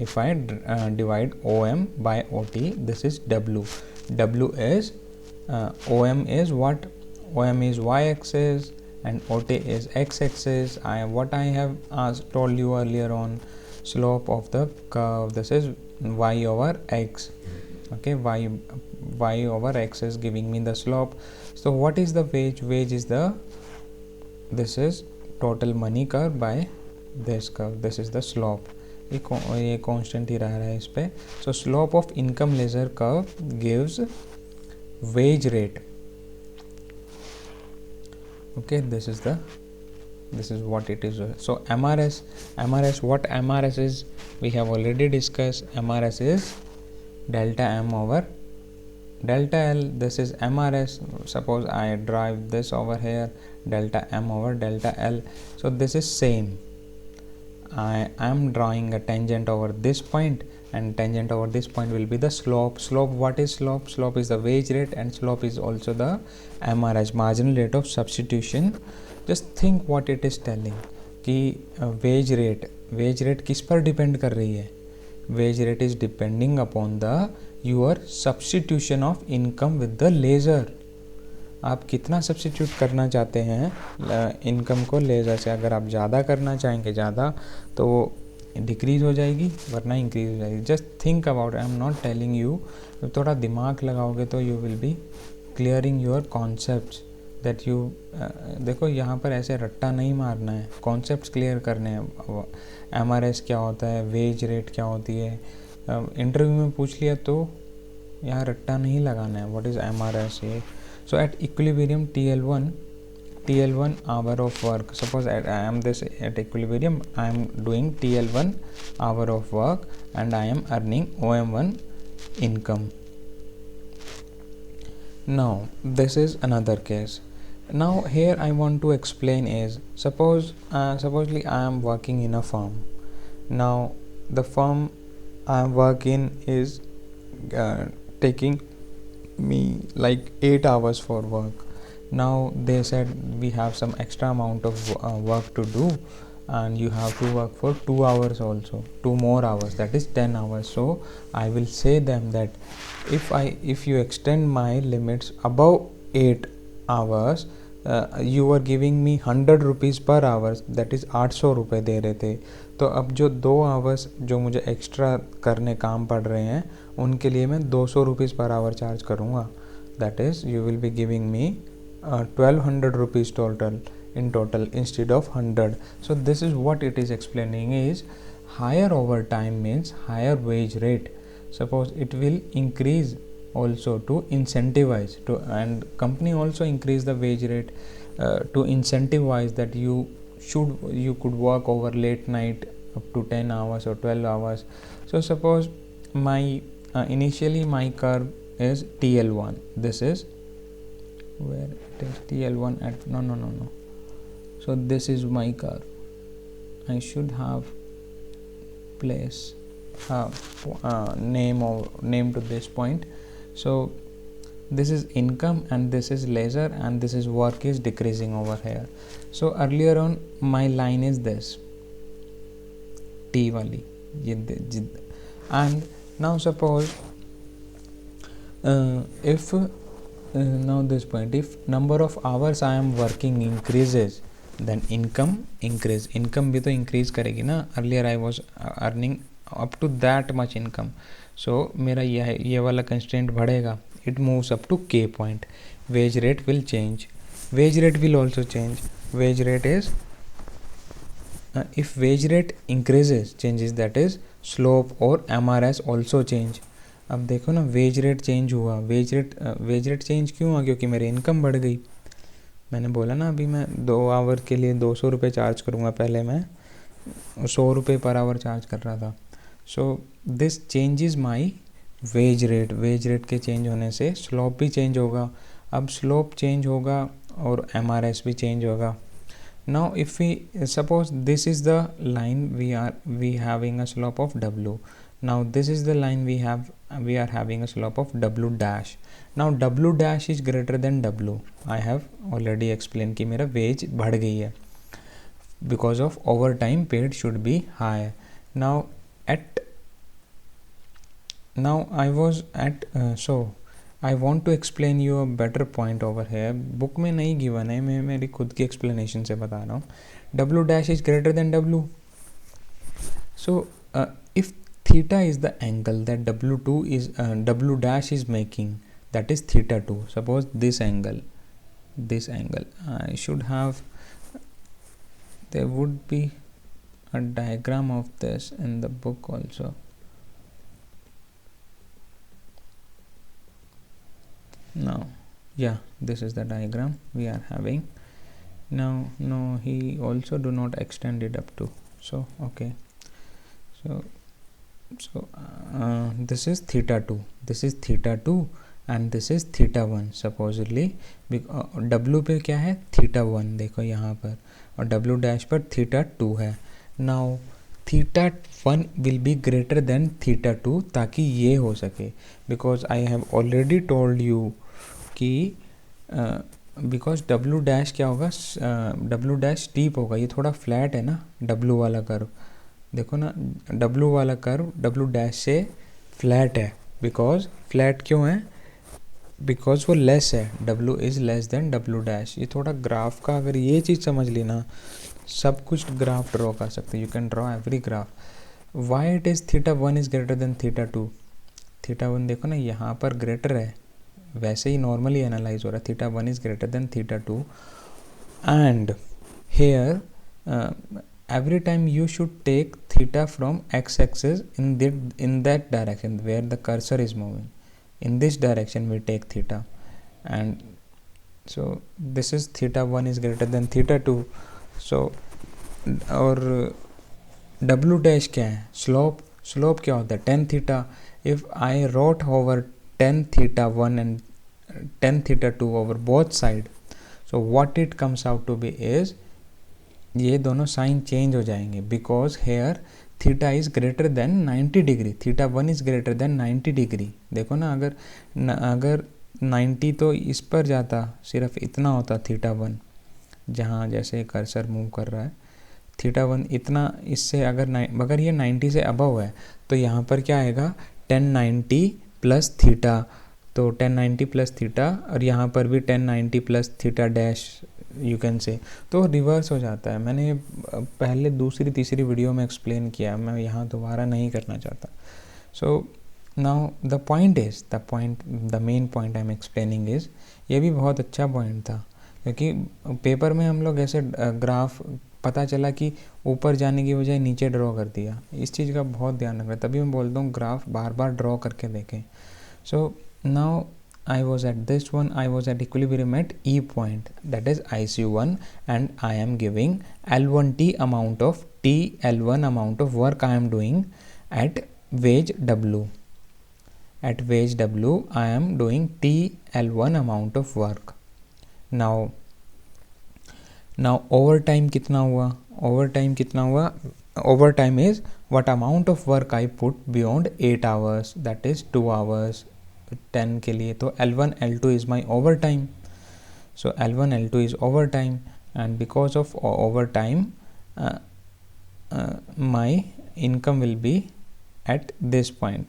if I divide OM by OT, this is W. W is OM is what? OM is y-axis and OT is x-axis. What I have told you earlier on, slope of the curve, this is y over x. Okay, y over x is giving me the slope. So what is the wage? Wage is this is total money curve by this curve. This is the slope. ये constant ही रह रहा है इस पे. So slope of income leisure curve gives wage rate. Okay, this is what it is. So MRS, what MRS is, we have already discussed. MRS is delta M over delta L. This is MRS. Suppose I drive this over here, delta M over delta L. So this is same. I am drawing a tangent over this point, and tangent over this point will be the slope. What is slope? Slope is the wage rate, and slope is also the MRS, marginal rate of substitution. Just think what it is telling कि wage rate किस पर depend कर रही है. Wage rate is depending upon your substitution of income with the leisure. आप कितना substitute करना चाहते हैं इनकम को लेज़र से. अगर आप ज़्यादा करना चाहेंगे ज़्यादा, तो वो डिक्रीज़ हो जाएगी, वरना इंक्रीज हो जाएगी. Just think about, I am not telling you. थोड़ा दिमाग लगाओगे तो you will be clearing your concepts that you. देखो यहाँ पर ऐसे रट्टा नहीं मारना है, कॉन्सेप्ट्स क्लियर करने हैं. MRS क्या होता है, वेज रेट क्या होती है, इंटरव्यू में पूछ लिया तो यहाँ रट्टा नहीं लगाना है. व्हाट इज़ MRS ये. So at equilibrium TL1 hour of work, suppose I am this at equilibrium, I am doing TL1 hour of work and I am earning OM1 income. Now this is another case. Now here I want to explain is supposedly I am working in a firm. Now the firm I work in is taking me like 8 hours for work. Now they said we have some extra amount of work to do, and you have to work for 2 hours also, 2 more hours, that is 10 hours. So I will say them that if you extend my limits above 8 hours, you are giving me 100 rupees per hours, that is 800 रुपये दे रहे थे. तो अब जो 2 hours जो मुझे extra करने काम पड़ रहे हैं उनके लिए मैं 200 रुपीज़ पर आवर चार्ज करूँगा. That is you will be giving me 1200 rupees total instead of 100. So this is what it is explaining is higher overtime means higher wage rate. Suppose it will increase also to incentivize to, and company also increase the wage rate to incentivize that you could work over late night up to 10 hours or 12 hours. So suppose my initially my curve is TL1. This is where it is TL1 at no. So this is my curve. I should have place name to this point. So this is income and this is leisure and this is work is decreasing over here. So earlier on my line is this T wali, and now suppose if now this point, if number of hours I am working increases, then income increase. Income भी तो increase करेगी ना. Earlier I was earning up to that much income, so मेरा ये वाला constraint बढ़ेगा. It moves up to K point. Wage rate will change. Wage rate will also change. Wage rate is if wage rate increases changes, that is slope or MRS also change. अब देखो ना wage rate change हुआ. Wage rate change क्यों हुआ? क्योंकि मेरी income बढ़ गई. मैंने बोला ना अभी मैं 2 आवर के लिए 200 रुपये चार्ज करूँगा, पहले मैं 100 रुपये पर आवर चार्ज कर रहा था. So this changes my wage rate. Veg rate के चेंज होने से स्लोप भी चेंज होगा. अब स्लोप चेंज होगा और MRS भी चेंज होगा. Now if we suppose this is the line we having a slope of W. Now this is the line we are having a slope of W dash. Now W dash is greater than W. I have already explained कि मेरा wage बढ़ गई है because of overtime paid should be high. Now I was at so I want to explain you a better point over here. Book में नहीं given है, मैं मेरी खुद की explanation से बता रहा हूँ. W dash is greater than W. So if theta is the angle that W dash is making, that is theta 2. Suppose this angle I should have, there would be a diagram of this in the book also. Now yeah, this is the diagram we are having. Now no, he also do not extend it up to, so okay. So this is theta 2, this is theta 2 and this is theta 1 supposedly. W पे क्या है? theta 1 देखो यहाँ पर, और W dash पर theta 2 है. Now theta 1 will be greater than theta 2 ताकि ये हो सके, because I have already told you कि because W dash क्या होगा? W dash steep होगा. ये थोड़ा flat है ना W वाला कर्व. देखो ना W वाला कर्व W डैश से फ्लैट है. बिकॉज फ्लैट क्यों है? बिकॉज वो लेस है. W is less then W dash. ये थोड़ा ग्राफ का अगर ये चीज़ समझ ली ना, सब कुछ ग्राफ ड्रॉ कर सकते. You can draw every graph. Why it is theta 1 is greater than theta 2. Theta 1 देखो ना यहाँ पर ग्रेटर है, वैसे ही नॉर्मली एनालाइज हो रहा है. Theta 1 is greater than theta 2 and here every time you should take theta from x-axis in that direction where the cursor is moving. In this direction we take theta, and so this is theta 1 is greater than theta 2. So और W dash क्या है? slope क्या होता है? tan theta. If I wrote over tan theta 1 and tan theta 2 over both side. So what it comes out to be is ये दोनों sign change हो जाएंगे because here theta is greater than 90 degree, theta 1 is greater than 90 degree. देखो ना, अगर 90 तो इस पर जाता, सिर्फ इतना होता थीटा 1, जहाँ जैसे कर्सर मूव कर रहा है थीटा 1 इतना, इससे अगर ये 90 से अबव है तो यहाँ पर क्या आएगा 1090 प्लस थीटा, तो 1090 प्लस थीटा, और यहाँ पर भी 1090 plus theta dash you can say, तो रिवर्स हो जाता है. मैंने पहले दूसरी तीसरी वीडियो में एक्सप्लेन किया, मैं यहाँ दोबारा नहीं करना चाहता. So now the main point I am explaining is, ये भी बहुत अच्छा पॉइंट था क्योंकि पेपर में हम लोग ऐसे ग्राफ पता चला कि ऊपर जाने की बजाय नीचे ड्रॉ कर दिया. इस चीज़ का बहुत ध्यान रखना, तभी मैं बोलता हूँ ग्राफ बार बार ड्रॉ करके देखें. So now I was at this one, I was at equilibrium at E point, that is IC1, and I am giving L1T amount of L1 amount of work I am doing at wage W. At wage W I am doing L1 amount of work. Now overtime कितना हुआ? Overtime is what amount of work I put beyond 8 hours, that is 2 hours 10 के लिए. तो L1 L2 is my overtime. So L1 L2 is overtime, and because of overtime my income will be at this point,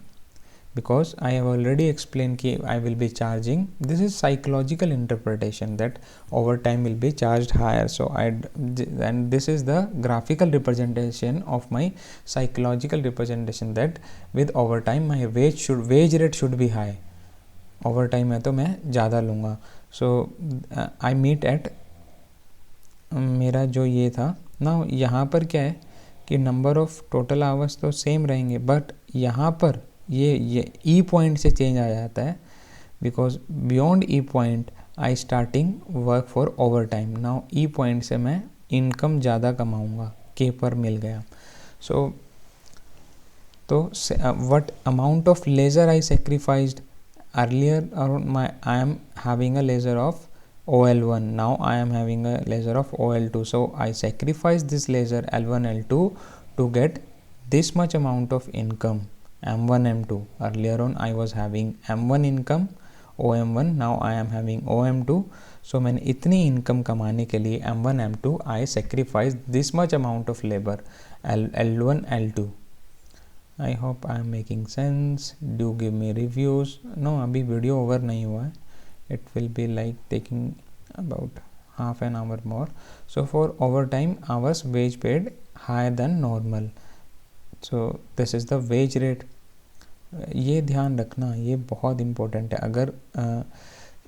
because I have already explained कि I will be charging, this is psychological interpretation that overtime will be charged higher. So and this is the graphical representation of my psychological representation that with overtime my wage rate should be high. overtime है तो मैं ज़्यादा लूँगा. So I meet at मेरा जो ये था ना, यहाँ पर क्या है कि नंबर ऑफ टोटल आवर्स तो सेम रहेंगे, बट यहाँ पर ये ई पॉइंट से चेंज आ जाता है because beyond E point I starting work for over time. Now E point से मैं इनकम ज़्यादा कमाऊँगा, के पर मिल गया. सो तो what amount of leisure I sacrificed earlier I am having a laser of OL1, now I am having a laser of OL2, so I sacrifice this laser L1 L2 to get this much amount of income M1 M2. Earlier on I was having M1 income OM1, now I am having OM2. so मैंने इतनी income कमाने के लिए M1 M2 I sacrifice this much amount of labor L1 L2. I hope I am making sense. Do give me reviews. No, अभी video over नहीं हुआ है. It will be like taking about half an hour more. So for overtime hours, wage paid higher than normal. So this is the wage rate. ये ध्यान रखना, ये बहुत important है. अगर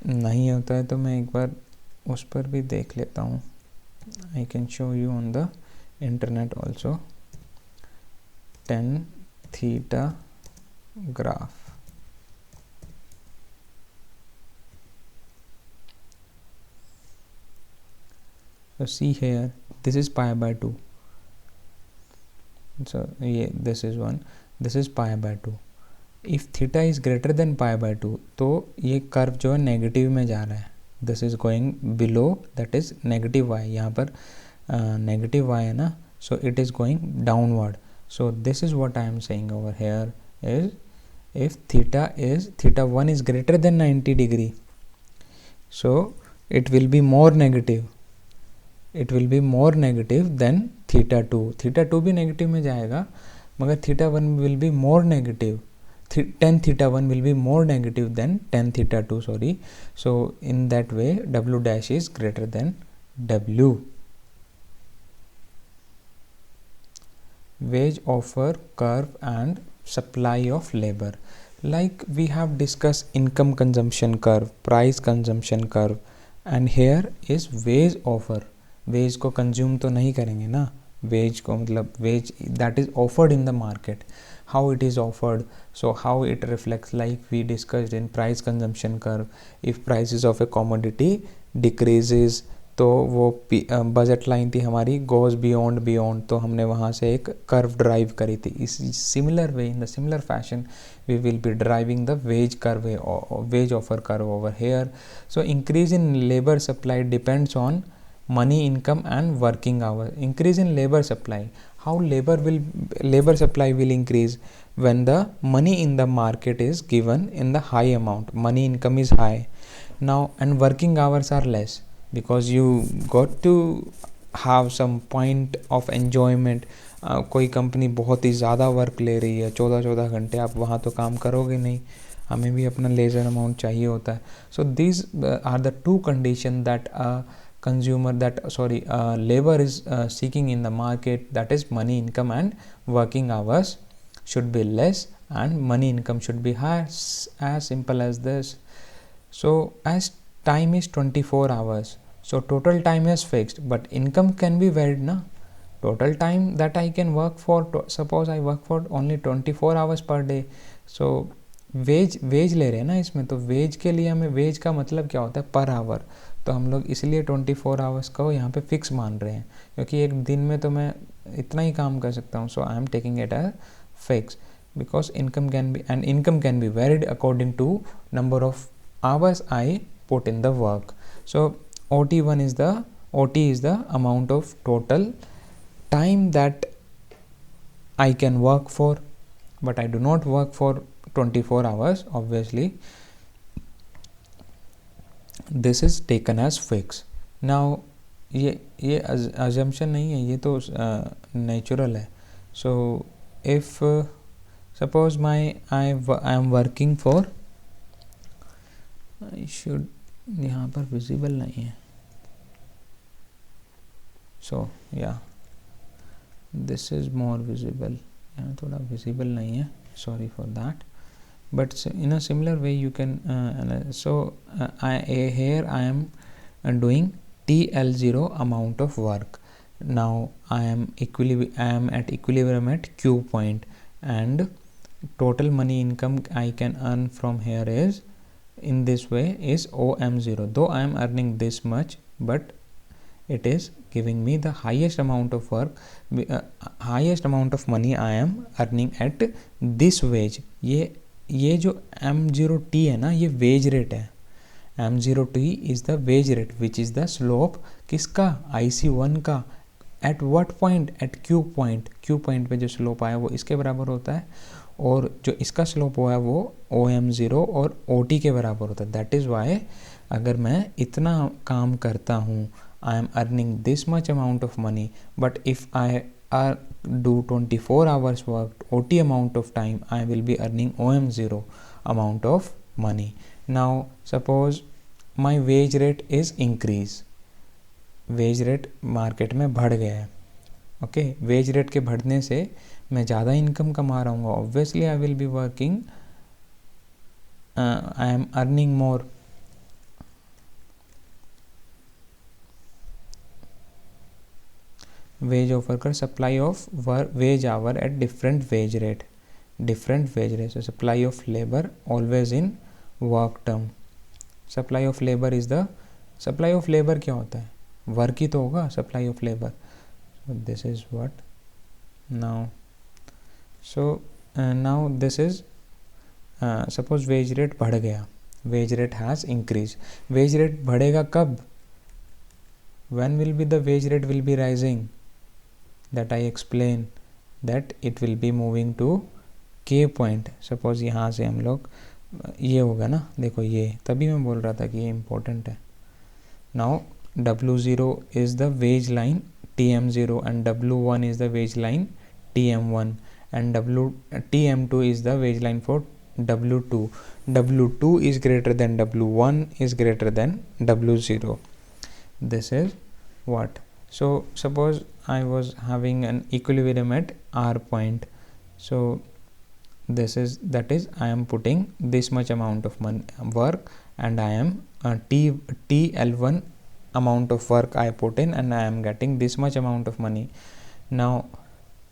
नहीं होता है तो मैं एक बार उस पर भी देख लेता हूँ. I can show you on the internet also. tan theta graph. So see here, this is pi by 2. So yeah, this is 1, this is pi by 2. If theta is greater than pi by 2, तो ये curve जो है negative में जा रहा है. This is going below, that is negative y. यहाँ पर नेगेटिव y है ना, so it is going downward. So this is what I am saying over here is, if theta 1 is greater than 90 degree, so it will be more negative. It will be more negative than theta 2. Theta 2 भी negative में जाएगा, मगर theta 1 will be more negative. Tan theta 1 will be more negative than tan theta 2, sorry. So in that way W dash is greater than W. Wage offer curve and supply of labor. Like we have discussed income consumption curve, price consumption curve, and here is wage offer. Wage को consume तो नहीं करेंगे ना, wage को मतलब wage that is offered in the market. How it is offered, so how it reflects, like we discussed in price consumption curve. If prices of a commodity decreases, तो वो budget line थी हमारी goes beyond beyond, तो हमने वहाँ से एक curve drive करी थी. इस similar way, in the similar fashion we will be deriving the wage curve or wage offer curve over here. So increase in labor supply depends on money income and working hour. Increase in labor supply, how labor supply will increase when the money in the market is given in the high amount, money income is high now, and working hours are less because you got to have some point of enjoyment. कोई company बहुत ही ज़्यादा work ले रही है, 14 घंटे, आप वहाँ तो काम करोगे नहीं, हमें भी अपना लेजर अमाउंट चाहिए होता है. So these are the two condition that consumer that labor is seeking in the market, that is money income and working hours should be less and money income should be higher, as simple as this. So as time is 24 hours, so total time is fixed but income can be varied na. Total time that I can work for, suppose I work for only 24 hours per day, so wage ले रहे हैं ना इसमें, तो veg के लिए हमें, veg का मतलब क्या होता है, पर आवर, तो हम लोग इसलिए 24 आवर्स को यहाँ पे फिक्स मान रहे हैं क्योंकि एक दिन में तो मैं इतना ही काम कर सकता हूँ. So I am taking it as fix because income can be varied according to number of hours I put in the work. So OT is the amount of total time that I can work for, but I do not work for 24 hours obviously. This is taken as fix. Now ये assumption नहीं है, ये तो natural है. So if suppose I am working for, I should, यहाँ पर visible नहीं है, so yeah, this is more visible, यहाँ थोड़ा visible नहीं है, sorry for that, but in a similar way you can here I am doing TL0 amount of work. Now I am at equilibrium at Q point, and total money income I can earn from here is, in this way, is OM0. Though I am earning this much, but it is giving me the highest amount of work, highest amount of money I am earning at this wage. ये जो M0T है ना, ये veg rate है. M0T is the wage rate which is the slope किसका, IC1 का. At what point, at Q point पे जो स्लोप आया वो इसके बराबर होता है, और जो इसका स्लोप हुआ है वो OM0 और OT के बराबर होता है. दैट इज़ वाई अगर मैं इतना काम करता हूँ, I am earning this much amount of money, but if I do 24 hours work, OT amount of time, I will be earning OM0 amount of money. Now suppose my wage rate is increase, wage rate market में बढ़ गया है. Okay, veg rate के बढ़ने से मैं ज़्यादा income कमा रहा हूँ, obviously I will be working, I am earning more. wage of worker, supply of wage hour at different wage rate, so supply of labor always in work term. supply of labor is the, supply of labor क्या होता है, work ही तो होगा supply of labor. So this is what now, so now this is suppose wage rate बढ़ गया, wage rate has increased. wage rate बढ़ेगा कब, when will be the wage rate will be rising, that I explain that it will be moving to K point. suppose यहाँ से हम लोग, ये होगा ना, देखो ये, तभी मैं बोल रहा था कि ये important है. now W0 is the wage line TM0 and W1 is the wage line TM1 and TM2 is the wage line for W2. W2 is greater than W1 is greater than W0. This is what. So suppose I was having an equilibrium at R point. So this is, that is, I am putting this much amount of work, and I am TL1 amount of work I put in, and I am getting this much amount of money. Now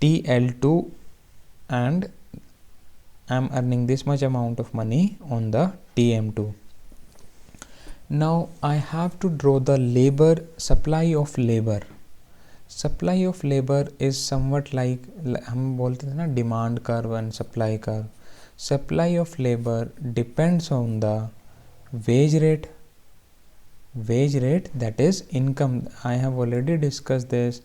TL2, and I am earning this much amount of money on the TM2. Now I have to draw the labor, supply of labor. Supply of labor is somewhat like, हम बोलते थे ना demand curve and supply curve. Supply of labor depends on the wage rate, that is income. I have already discussed this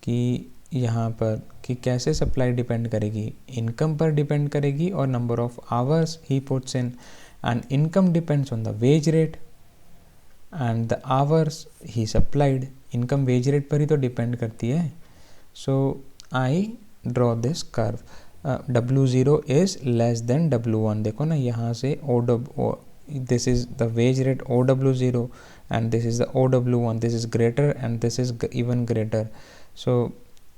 कि यहाँ पर कि कैसे supply depend करेगी, इनकम पर डिपेंड करेगी और number of hours he puts in, and income depends on the wage rate and the hours he supplied. Income wage rate पर ही तो डिपेंड करती है. So I draw this curve. W0 is less than W1. देखो ना यहाँ से this is the wage rate OW0 and this is the OW1. This is greater and this is even greater. So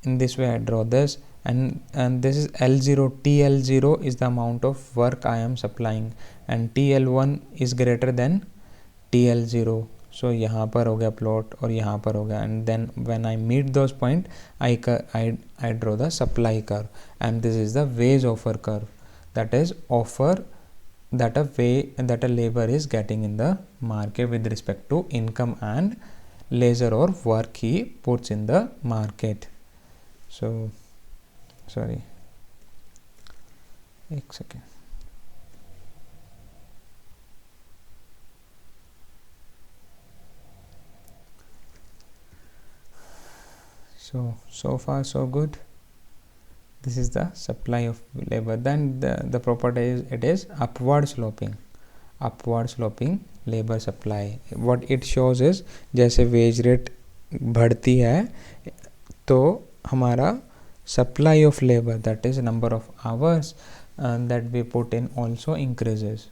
in this way I draw this, and this is L0. TL0 is the amount of work I am supplying and TL1 is greater than TL0. So यहाँ पर हो गया plot और यहाँ पर हो गया, and then when I meet those point I draw the supply curve, and this is the wage offer curve, that is offer that a labor is getting in the market with respect to income and leisure or work he puts in the market. So sorry, एक second. So far so good. This is the supply of labor. Then the property is, it is upward sloping labor supply. What it shows is जैसे wage rate बढ़ती है तो हमारा supply of labor, that is number of hours that we put in, also increases.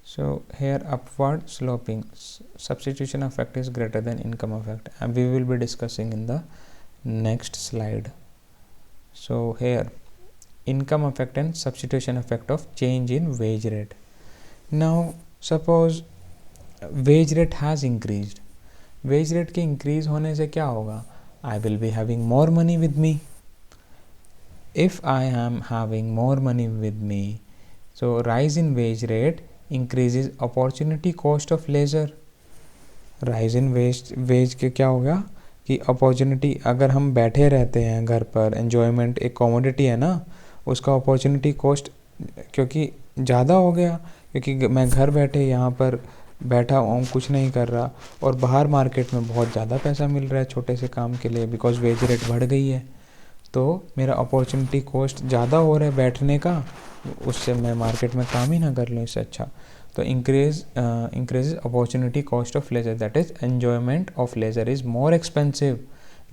So here upward sloping, substitution effect is greater than income effect, and we will be discussing in the next slide. So here income effect and substitution effect of change in wage rate. Now suppose wage rate has increased. Wage rate के increase होने से क्या होगा? I will be having more money with me. If I am having more money with me, so rise in wage rate increases opportunity cost of leisure. Rise in wage के क्या होगा कि opportunity, अगर हम बैठे रहते हैं घर पर, एन्जॉयमेंट एक कॉमोडिटी है ना, उसका अपॉर्चुनिटी कॉस्ट क्योंकि ज़्यादा हो गया, क्योंकि मैं घर बैठे यहाँ पर बैठा हूँ, कुछ नहीं कर रहा, और बाहर मार्केट में बहुत ज़्यादा पैसा मिल रहा है छोटे से काम के लिए, बिकॉज वेज रेट बढ़ गई है, तो मेरा अपॉर्चुनिटी कॉस्ट ज़्यादा हो रहा है बैठने का, उससे मैं मार्केट में काम ही ना कर लूँ, इससे अच्छा तो increases opportunity cost of leisure, that is enjoyment of leisure is more expensive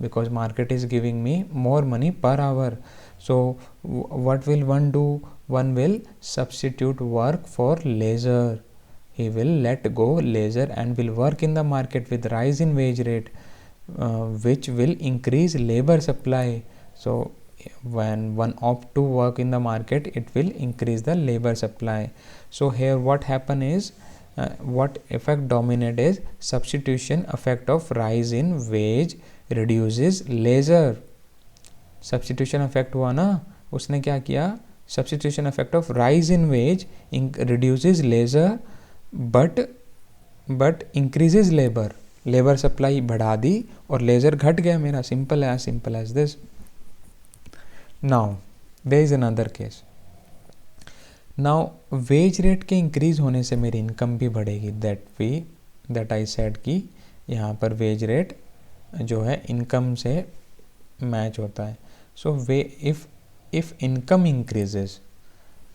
because market is giving me more money per hour. So what will one do? One will substitute work for leisure. He will let go leisure and will work in the market with rise in wage rate, which will increase labor supply. So when one opt to work in the market, it will increase the labor supply. So here what happen is, what effect dominate is substitution effect of rise in wage reduces leisure. Substitution effect हुआ ना, उसने क्या किया, substitution effect of rise in wage reduces leisure but increases labor supply बढ़ा दी और leisure घट गया मेरा. simple as this. Now there is another case. Now wage rate के increase होने से मेरी income भी बढ़ेगी. that I said कि यहाँ पर wage rate जो है income से match होता है. So if income increases,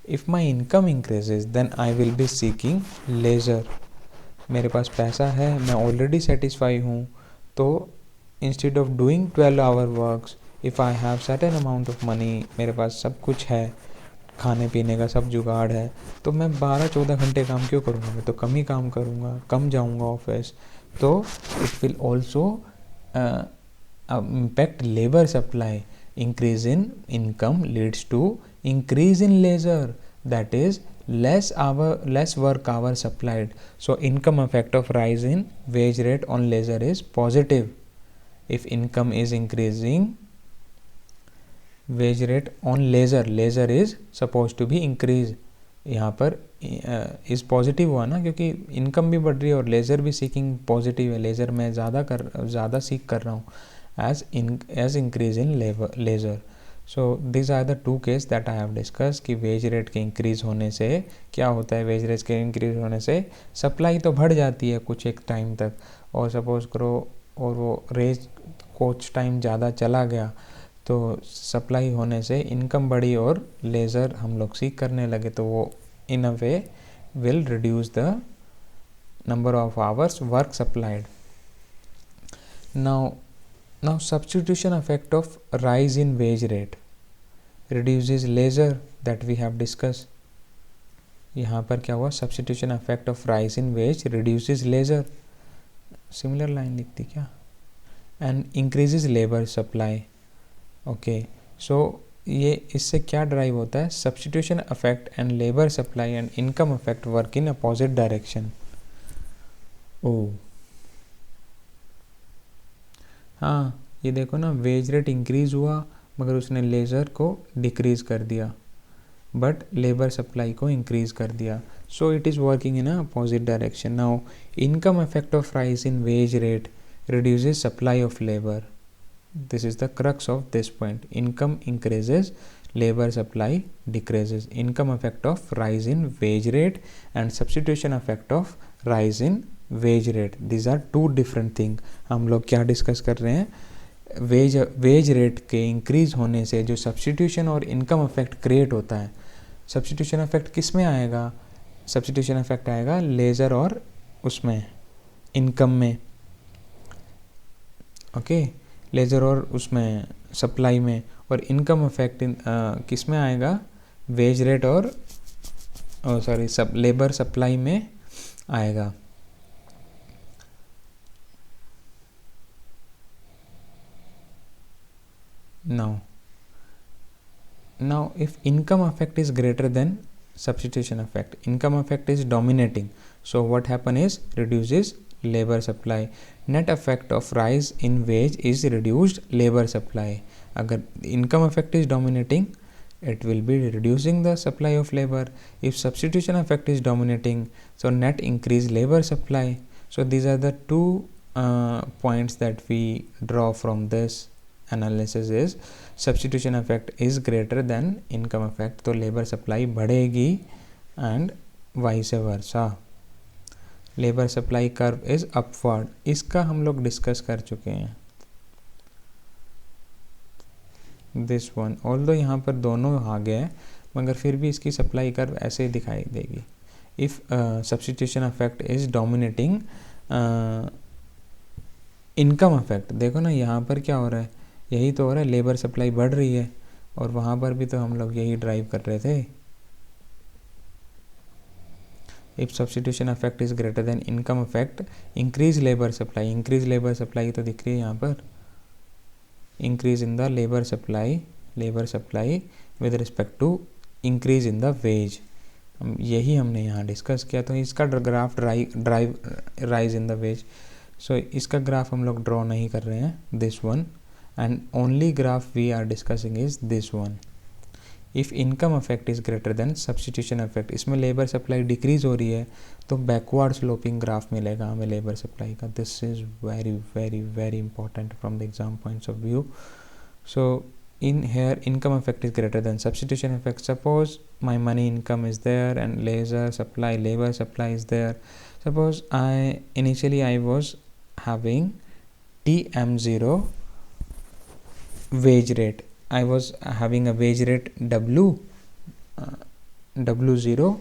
if my income increases, then I will be seeking leisure. मेरे पास पैसा है, मैं already satisfied हूँ, तो instead of doing 12-hour works, if I have certain amount of money, मेरे पास सब कुछ है, खाने पीने का सब जुगाड़ है, तो मैं 12-14 घंटे काम क्यों करूँगा, मैं तो कम ही काम करूँगा, कम जाऊँगा ऑफिस. तो it will also impact labor supply. Increase in income leads to increase in leisure, that is less work hour supplied. So income effect of rise in wage rate on leisure is positive. If income is increasing, wage rate on leisure is supposed to be increased, यहाँ पर इस positive हुआ ना, क्योंकि income भी बढ़ रही है और लेज़र भी सीकिंग पॉजिटिव है, लेज़र मैं ज़्यादा सीख कर रहा हूँ as increase in leisure. So this are the two case that I have discuss कि वेज रेट के इंक्रीज़ होने से क्या होता है. वेज रेट के इंक्रीज़ होने से सप्लाई तो बढ़ जाती है कुछ एक टाइम तक, और सपोज़ करो और वो रेज कुछ टाइम ज़्यादा चला गया तो सप्लाई होने से इनकम बढ़ी और लेज़र हम लोग सीख करने लगे, तो वो इन अ वे will reduce the number of hours work supplied. Now substitution effect of rise in wage rate reduces leisure that we have discussed. यहाँ पर क्या हुआ, substitution effect of rise in wage reduces leisure, similar line लिखती क्या, and increases labor supply. Okay, so ये इससे क्या drive होता है, substitution effect and labour supply and income effect work in opposite direction. ओ हाँ, ये देखो ना, वेज रेट इंक्रीज हुआ मगर उसने लेज़र को डिक्रीज कर दिया, बट लेबर सप्लाई को इंक्रीज कर दिया. सो it is working in opposite direction. Now income affect of rise in wage rate reduces supply of labour. This is the crux of this point. Income increases, labor supply decreases. Income effect of rise in wage rate and substitution effect of rise in wage rate. These are two different things. हम लोग क्या discuss कर रहे हैं, wage rate के increase होने से जो सब्सटीट्यूशन और इनकम इफेक्ट क्रिएट होता है. सब्सटीट्यूशन इफेक्ट किस में आएगा, सब्सटीट्यूशन इफेक्ट आएगा लेज़र और उसमें इनकम में. ओके, लेज़र और उसमें सप्लाई में, और इनकम इफेक्ट किस में आएगा, वेज रेट और लेबर सप्लाई में आएगा. now if income effect is greater than substitution effect, income effect is dominating, so what happen is reduces labor supply. Net effect of rise in wage is reduced labor supply. अगर income effect is dominating, it will be reducing the supply of labor. If substitution effect is dominating, so net increase labor supply. So these are the two points that we draw from this analysis is substitution effect is greater than income effect, तो labor supply बढ़ेगी and vice versa. Labour supply curve is upward, इसका हम लोग discuss कर चुके हैं. This one, although यहाँ पर दोनों आ गए हैं मगर फिर भी इसकी सप्लाई कर्व ऐसे ही दिखाई देगी. If substitution affect is dominating income affect, देखो ना यहाँ पर क्या हो रहा है, यही तो हो रहा है, लेबर सप्लाई बढ़ रही है और वहाँ पर भी तो हम लोग यही ड्राइव कर रहे थे. If substitution effect is greater than income effect, increase labor supply. Increase labor supply तो दिख रही है यहाँ पर, increase in the labor supply with respect to increase in the wage. यही हमने यहाँ डिस्कस किया. तो इसका graph drive rise in the wage. So इसका ग्राफ हम लोग ड्रॉ नहीं कर रहे हैं, this one, and only graph we are discussing is this one. If income effect is greater than substitution effect, इसमें लेबर सप्लाई डिक्रीज हो रही है तो बैकवर्ड स्लोपिंग ग्राफ मिलेगा हमें लेबर सप्लाई का. This is very very very important from the exam points of view. So in here income effect is greater than substitution effect. Suppose my money income is there and labor supply is there. Suppose initially I was having TM0 wage rate. I was having a wage rate W0.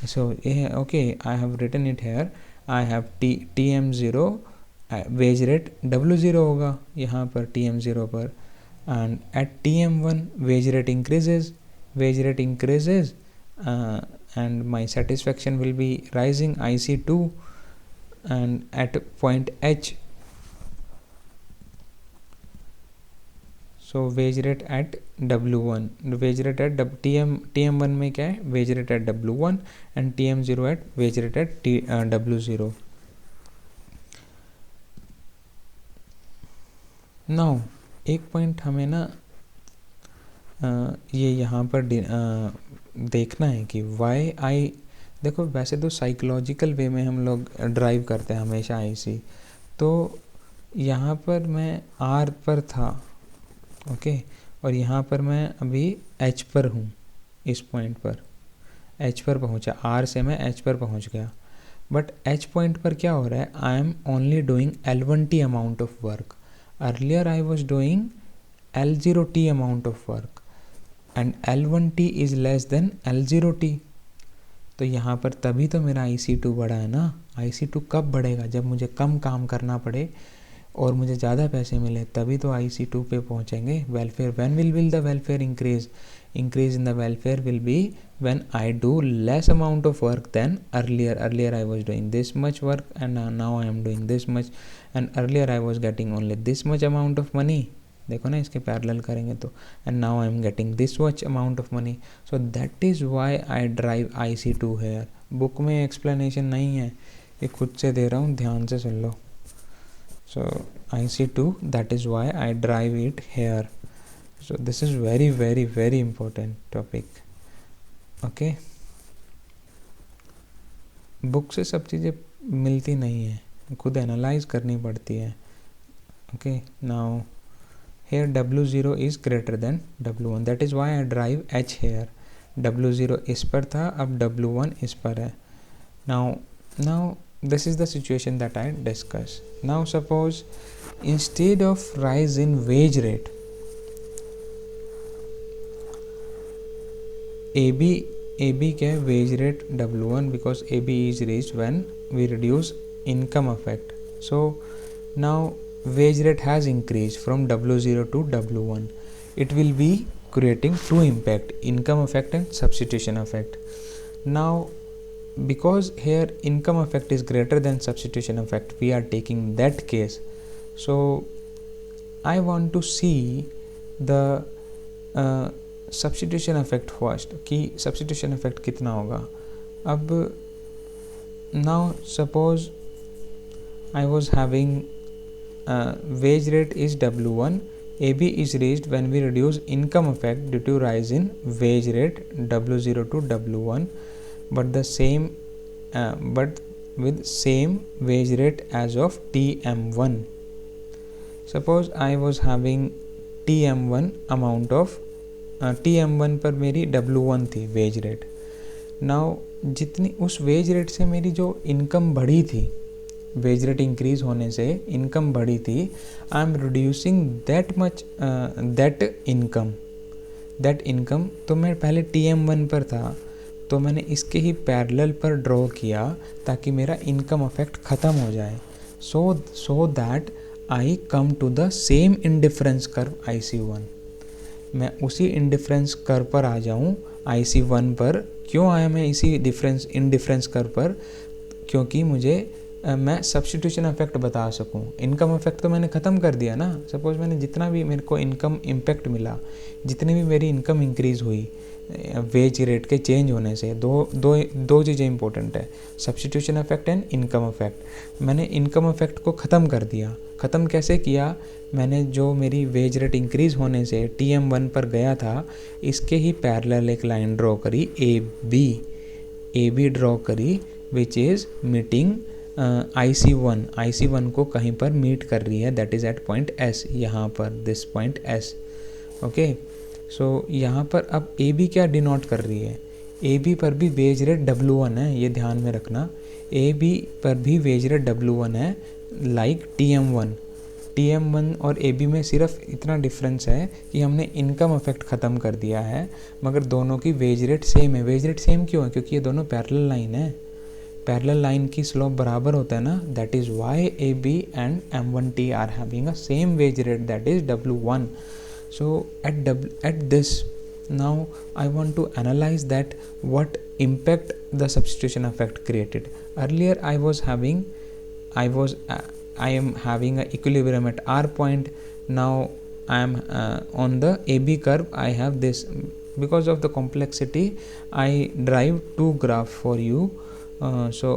So okay, I have written it here. I have TM0 wage rate W0 होगा यहाँ पर TM0 पर, and at TM1 wage rate increases, and my satisfaction will be rising IC2, and at point H, so wage rate at W1, wage rate at TM1 में क्या है, wage rate at W1 and TM0 at wage rate at W0. now एक point हमें ना ये यहाँ पर देखना है कि वाई आई, देखो वैसे तो साइकोलॉजिकल वे में हम लोग ड्राइव करते हैं हमेशा आईसी, तो यहाँ पर मैं आर पर था, ओके, और यहाँ पर मैं अभी एच पर हूँ, इस पॉइंट पर एच पर पहुँचा, आर से मैं एच पर पहुँच गया, बट एच पॉइंट पर क्या हो रहा है, I am only doing L1T amount of work, earlier I was doing L0T amount of work and L1T is less then L0T। तो यहाँ पर तभी तो मेरा IC2 बढ़ा है ना। IC2 कब बढ़ेगा, जब मुझे कम काम करना पड़े और मुझे ज़्यादा पैसे मिले, तभी तो IC2 पे पहुँचेंगे। Welfare, when will the welfare increase in the welfare will be when I do less amount of work than earlier I was doing this much work and now I am doing this much, and earlier I was getting only this much amount of money, देखो ना इसके parallel करेंगे तो, and now I am getting this much amount of money, so that is why I drive IC2 here। Book में explanation नहीं है, ये खुद से दे रहा हूँ, ध्यान से सुन लो। so IC2, that is why I drive it here। so this is very important topic, okay। Book से सब चीज़ें मिलती नहीं है, खुद एनालाइज करनी पड़ती है, okay। now here W0 is greater than W1, that is why I drive H here। W0 इस पर था, अब W1 इस पर है। now this is the situation that I discuss। now suppose instead of rise in wage rate, AB क्या है, wage rate W1, because AB is raised when we reduce income effect। so now wage rate has increased from W0 to W1, it will be creating two impact, income effect and substitution effect। now because here income effect is greater than substitution effect, we are taking that case। so I want to see the substitution effect first, कि substitution effect कितना होगा। अब now suppose I was having wage rate is W1, AB is raised when we reduce income effect due to rise in wage rate W0 to W1, but the same but with same wage rate as of TM1। suppose I was having TM1 amount of TM1 पर मेरी W1 थी veg rate. Now जितनी उस wage rate से मेरी जो income बढ़ी थी, वेज रेट इंक्रीज होने से इनकम बढ़ी थी, I am reducing that much that income. तो मैं पहले TM1 पर था, तो मैंने इसके ही पैरेलल पर ड्रॉ किया ताकि मेरा इनकम इफेक्ट ख़त्म हो जाए, so that I come to the same indifference curve IC1। मैं उसी इंडिफरेंस कर्व पर आ जाऊं IC1 पर। क्यों आया मैं इसी इंडिफरेंस कर्व पर, क्योंकि मुझे मैं सब्स्टिट्यूशन इफेक्ट बता सकूं। इनकम इफेक्ट तो मैंने ख़त्म कर दिया ना। सपोज मैंने जितना भी मेरे को इनकम इम्पैक्ट मिला, जितनी भी मेरी इनकम इंक्रीज़ हुई वेज रेट के चेंज होने से, दो चीज़ें इंपॉर्टेंट है, substitution effect and income effect. मैंने इनकम इफेक्ट को ख़त्म कर दिया। ख़त्म कैसे किया, मैंने जो मेरी वेज रेट इंक्रीज़ होने से TM1 पर गया था, इसके ही पैरेलल एक लाइन ड्रॉ करी AB ड्रॉ करी, विच इज़ मीटिंग IC1 को कहीं पर मीट कर रही है, that is at point S, यहाँ पर this point S, okay. So यहाँ पर अब AB क्या डिनोट कर रही है, AB पर भी वेज रेट W1 है, ये ध्यान में रखना। AB पर भी वेज रेट W1 है, लाइक TM1 और AB में सिर्फ इतना डिफरेंस है कि हमने इनकम इफेक्ट ख़त्म कर दिया है, मगर दोनों की वेज रेट सेम है। वेज रेट सेम क्यों है, क्योंकि ये दोनों पैरेलल लाइन है, पैरेलल लाइन की स्लोप बराबर होता है ना, that is why AB and M1T are having a same wage rate, that is W1। so at this now I want to analyze that what impact the substitution effect created। earlier I am having a equilibrium at R point, now I am on the AB curve, I have this, because of the complexity I drive two graph for you। so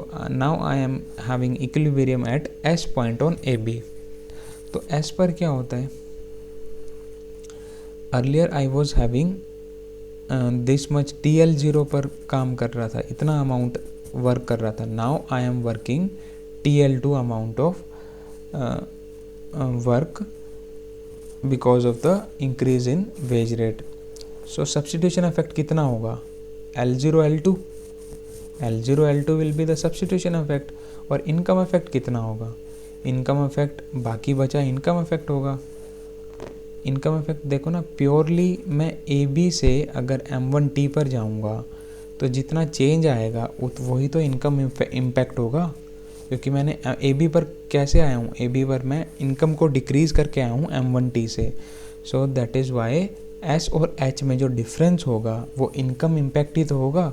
now I am having equilibrium at S point on AB। तो S पर क्या होता है, earlier I was having this much TL0 पर काम कर रहा था, इतना अमाउंट वर्क कर रहा था. Now I am working TL2 amount of work because of the increase in wage rate. So substitution effect कितना होगा? L0 L2 will be the substitution effect. और इनकम इफेक्ट कितना होगा? इनकम इफेक्ट बाकी बचा इनकम इफेक्ट होगा. Income effect देखो ना, प्योरली मैं AB से अगर M1T पर जाऊंगा तो जितना चेंज आएगा वही तो इनकम इम्पैक्ट होगा, क्योंकि मैंने AB पर कैसे आया हूँ, AB पर मैं इनकम को डिक्रीज़ करके आया हूँ M1T से. So that is Y S और H में जो डिफरेंस होगा वो इनकम इम्पैक्ट ही तो होगा.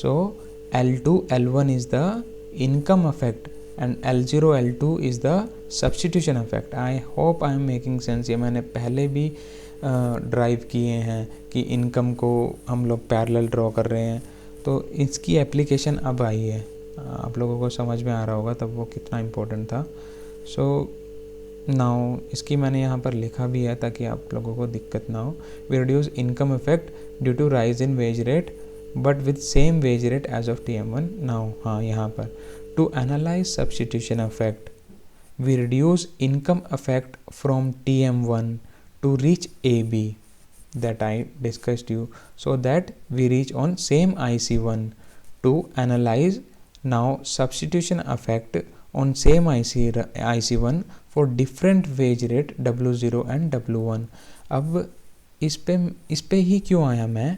सो L2 L1 is the income effect and L0 L2 is the substitution effect. I hope I am making sense. ये मैंने पहले भी ड्राइव किए हैं कि इनकम को हम लोग पैरेलल ड्रॉ कर रहे हैं, तो इसकी एप्लीकेशन अब आई है, आप लोगों को समझ में आ रहा होगा तब वो कितना इम्पोर्टेंट था. सो नाउ इसकी मैंने यहाँ पर लिखा भी है ताकि आप लोगों को दिक्कत ना हो. We reduce income effect due to rise in wage rate but with same wage rate as of TM1. Now हाँ, यहाँ पर to analyze substitution effect, we reduce income effect from TM1 to reach AB that I discussed you, so that we reach on same IC1 to analyze now substitution effect on same IC1 for different wage rate W0 and W1. अब इस पे ही क्यों आया मैं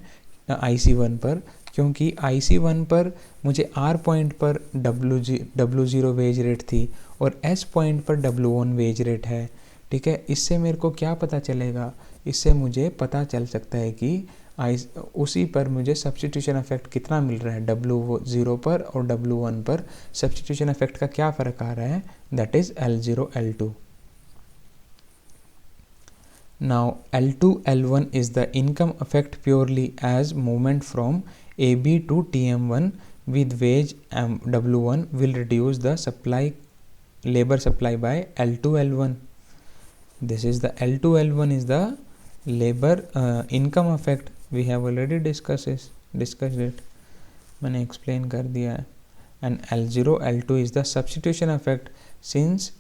IC1 पर? क्योंकि IC1 पर मुझे R पॉइंट पर W0 वेज रेट थी और S पॉइंट पर W1 वेज रेट है. ठीक है, इससे मेरे को क्या पता चलेगा? इससे मुझे पता चल सकता है कि उसी पर मुझे सब्स्टिट्यूशन इफेक्ट कितना मिल रहा है W0 पर और W1 पर. सब्स्टिट्यूशन इफेक्ट का क्या फ़र्क आ रहा है? That is L0 L2. Now L2 L1 is the income effect purely as movement from AB to TM1 with wage W1 will reduce the labor supply by L2 L1. This is the L2 L1 is the labor income effect. We have already discussed it. मैंने explain कर दिया है. And L0 L2 is the substitution effect. Since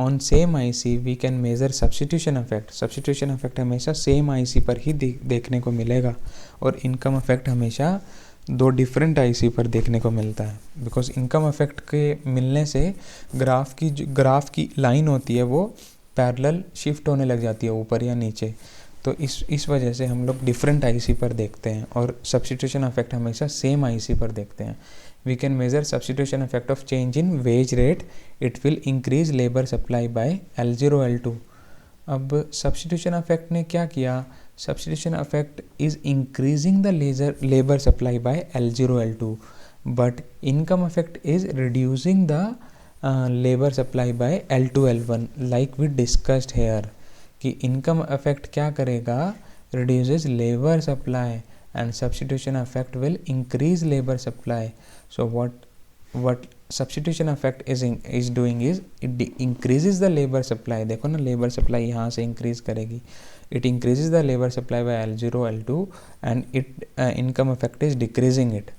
on same IC we can measure substitution effect. Substitution effect हमेशा same IC पर ही देखने को मिलेगा और income effect हमेशा दो डिफरेंट IC पर देखने को मिलता है. बिकॉज इनकम इफेक्ट के मिलने से ग्राफ की लाइन होती है वो पैरेलल शिफ्ट होने लग जाती है ऊपर या नीचे. तो इस वजह से हम लोग डिफरेंट IC पर देखते हैं और सब्स्टिट्यूशन इफेक्ट हमेशा सेम IC पर देखते हैं. We can measure substitution effect of change in wage rate. It will increase labor supply by L0 L2. अब substitution effect ने क्या किया? Substitution effect is increasing the labor supply by L0 L2, but income effect is reducing the labor supply by L2 L1 like we discussed here. कि income effect क्या करेगा? Reduces labor supply and substitution effect will increase labor supply. So what substitution effect is doing is it increases the labor supply. देखो ना, labor supply यहाँ से increase करेगी. It increases the labor supply by L0 L2 and it income effect is decreasing it.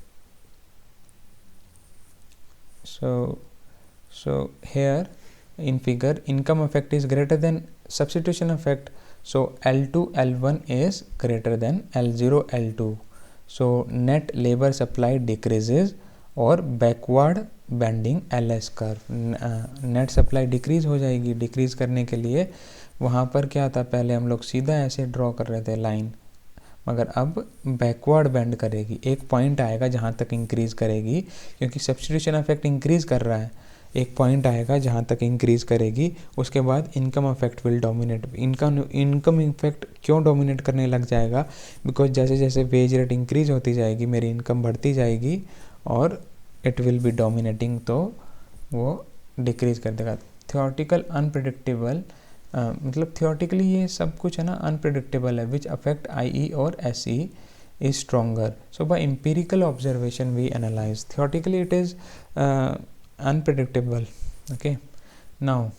So here in figure income effect is greater than substitution effect. So L2 L1 is greater than L0 L2. So net labor supply decreases और backward bending LS curve, net supply decrease हो जाएगी. Decrease करने के लिए वहाँ पर क्या था, पहले हम लोग सीधा ऐसे ड्रॉ कर रहे थे लाइन, मगर अब बैकवर्ड बेंड करेगी. एक पॉइंट आएगा जहाँ तक इंक्रीज़ करेगी, क्योंकि सब्स्टिट्यूशन इफेक्ट इंक्रीज़ कर रहा है. एक पॉइंट आएगा जहाँ तक इंक्रीज़ करेगी, उसके बाद income effect will dominate. Income effect क्यों डोमिनेट करने लग जाएगा? बिकॉज जैसे जैसे वेज रेट इंक्रीज़ होती जाएगी मेरी इनकम बढ़ती जाएगी और इट विल बी डोमिनेटिंग, तो वो डिक्रीज़ कर देगा. थियोरटिकल अनप्रेडिक्टेबल, मतलब थियोरटिकली ये सब कुछ है ना अनप्रेडिक्टेबल है, विच अफेक्ट IE और SE is stronger. So by empirical observation we analyze. Theoretically it is unpredictable. Okay, now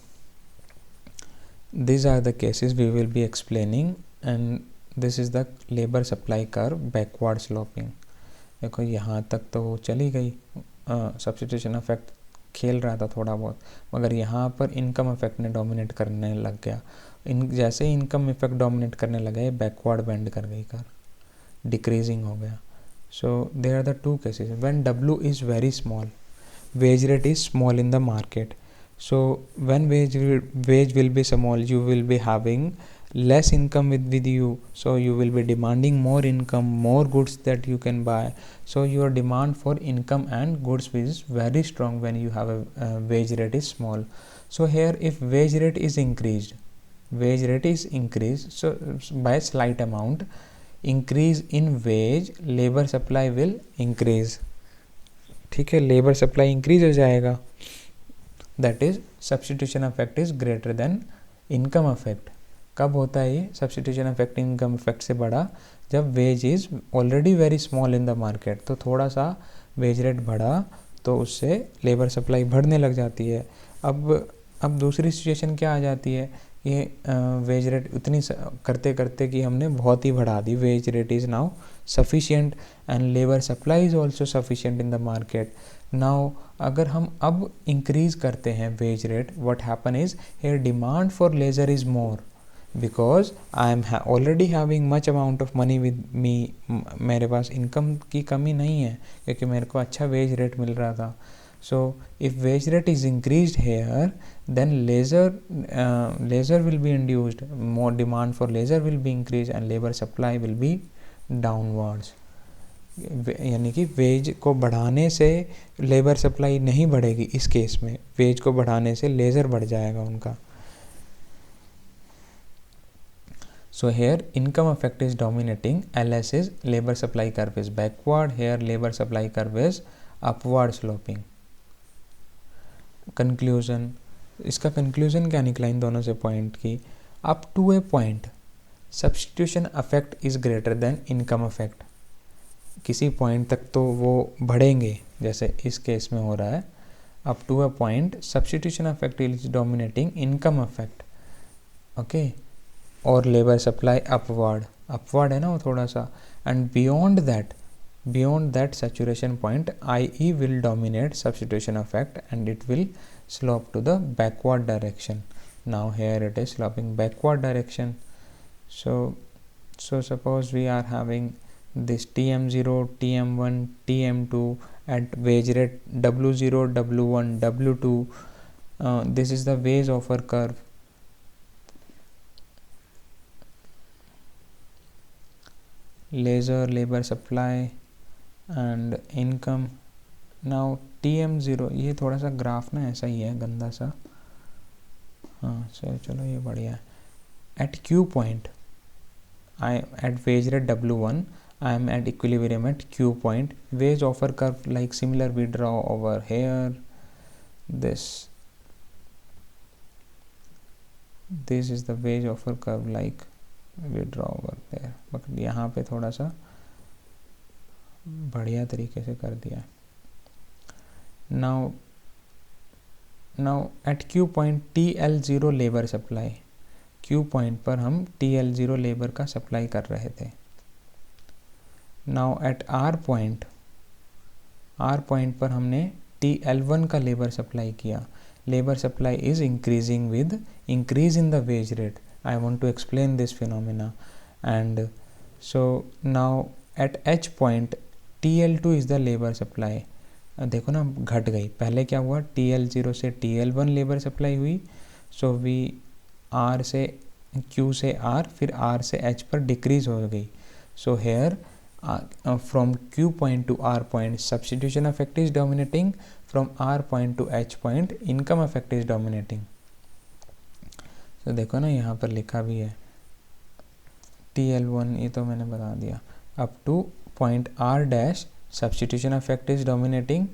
these are the cases we will be explaining, and this is the labour supply curve backward sloping. देखो यहाँ तक तो वो चली गई, substitution effect खेल रहा था थोड़ा बहुत, मगर यहाँ पर इनकम इफेक्ट ने डोमिनेट करने लग गया। जैसे ही इनकम इफेक्ट डोमिनेट करने लगा ये बैकवर्ड बेंड कर गई कर, डिक्रीजिंग हो गया। So there are the two cases when W is very small, wage rate is small in the market. So when wage will be small, you will be having less income with you, so you will be demanding more income, more goods that you can buy. So your demand for income and goods is very strong when you have a wage rate is small. So here if wage rate is increased, so by slight amount increase in wage, labor supply will increase, ठीक है, labour supply increase हो जाएगा। That is substitution effect is greater than income effect. कब होता है ये substitution effect income effect से बड़ा? जब wage is already very small in the market, तो थोड़ा सा वेज रेट बढ़ा तो उससे लेबर सप्लाई बढ़ने लग जाती है। अब दूसरी सिचुएशन क्या आ जाती है, ये वेज रेट उतनी करते करते कि हमने बहुत ही बढ़ा दी, wage rate is now sufficient and labour supply is also sufficient in the market. Now अगर हम अब इंक्रीज करते हैं wage rate, what happen is here demand for leisure is more because I am already having much amount of money with me. मेरे पास income की कमी नहीं है क्योंकि मेरे को अच्छा वेज रेट मिल रहा था। So if wage rate is increased here, then laser will be induced, more demand for laser will be increased and labor supply will be downwards. यानी कि वेज को बढ़ाने से लेबर सप्लाई नहीं बढ़ेगी, इस केस में वेज को बढ़ाने से लेज़र बढ़ जाएगा उनका। So here income effect is dominating, LS is labor supply curve is backward, here labor supply curve is upward sloping. Conclusion, इसका कंक्लूज़न क्या निकला इन दोनों से पॉइंट की? Up to a point substitution effect is greater than income effect. किसी point तक तो वो बढ़ेंगे जैसे इस केस में हो रहा है। Up to a point substitution effect is dominating income effect, okay, और लेबर सप्लाई अपवर्ड है ना वो थोड़ा सा, and beyond that saturation point IE will dominate substitution effect and it will slope to the backward direction. Now here it is sloping backward direction. So suppose we are having this TM0, TM1, TM2 at wage rate W0, W1, W2. This is the wage offer curve. Labor supply and income. Now TM0, ये थोड़ा सा graph ना ऐसा ही है गंदा सा, हाँ चलो ये बढ़िया है। At Q point at wage rate W1 I am at equilibrium at Q point. Wage offer curve like similar we draw over here. This is the wage offer curve like we draw over there, but यहाँ पे थोड़ा सा बढ़िया तरीके से कर दिया है। Now at Q point TL0 labour supply, Q point पर हम TL0 लेबर का सप्लाई कर रहे थे। नाउ एट R पॉइंट पर हमने TL1 का लेबर सप्लाई किया। Labour supply is increasing with increase in the wage rate. I want to explain this phenomena, and so now at H point TL2 is the labor supply. देखो ना घट गई, पहले क्या हुआ TL0 से TL1 लेबर सप्लाई हुई, so we R से Q से R फिर R से H पर डिक्रीज हो गई। So here from Q point to R point substitution effect is dominating, from R point to H point income effect is dominating. तो देखो ना यहाँ पर लिखा भी है TL1, ये तो मैंने बता दिया। Up to point R dash substitution effect is dominating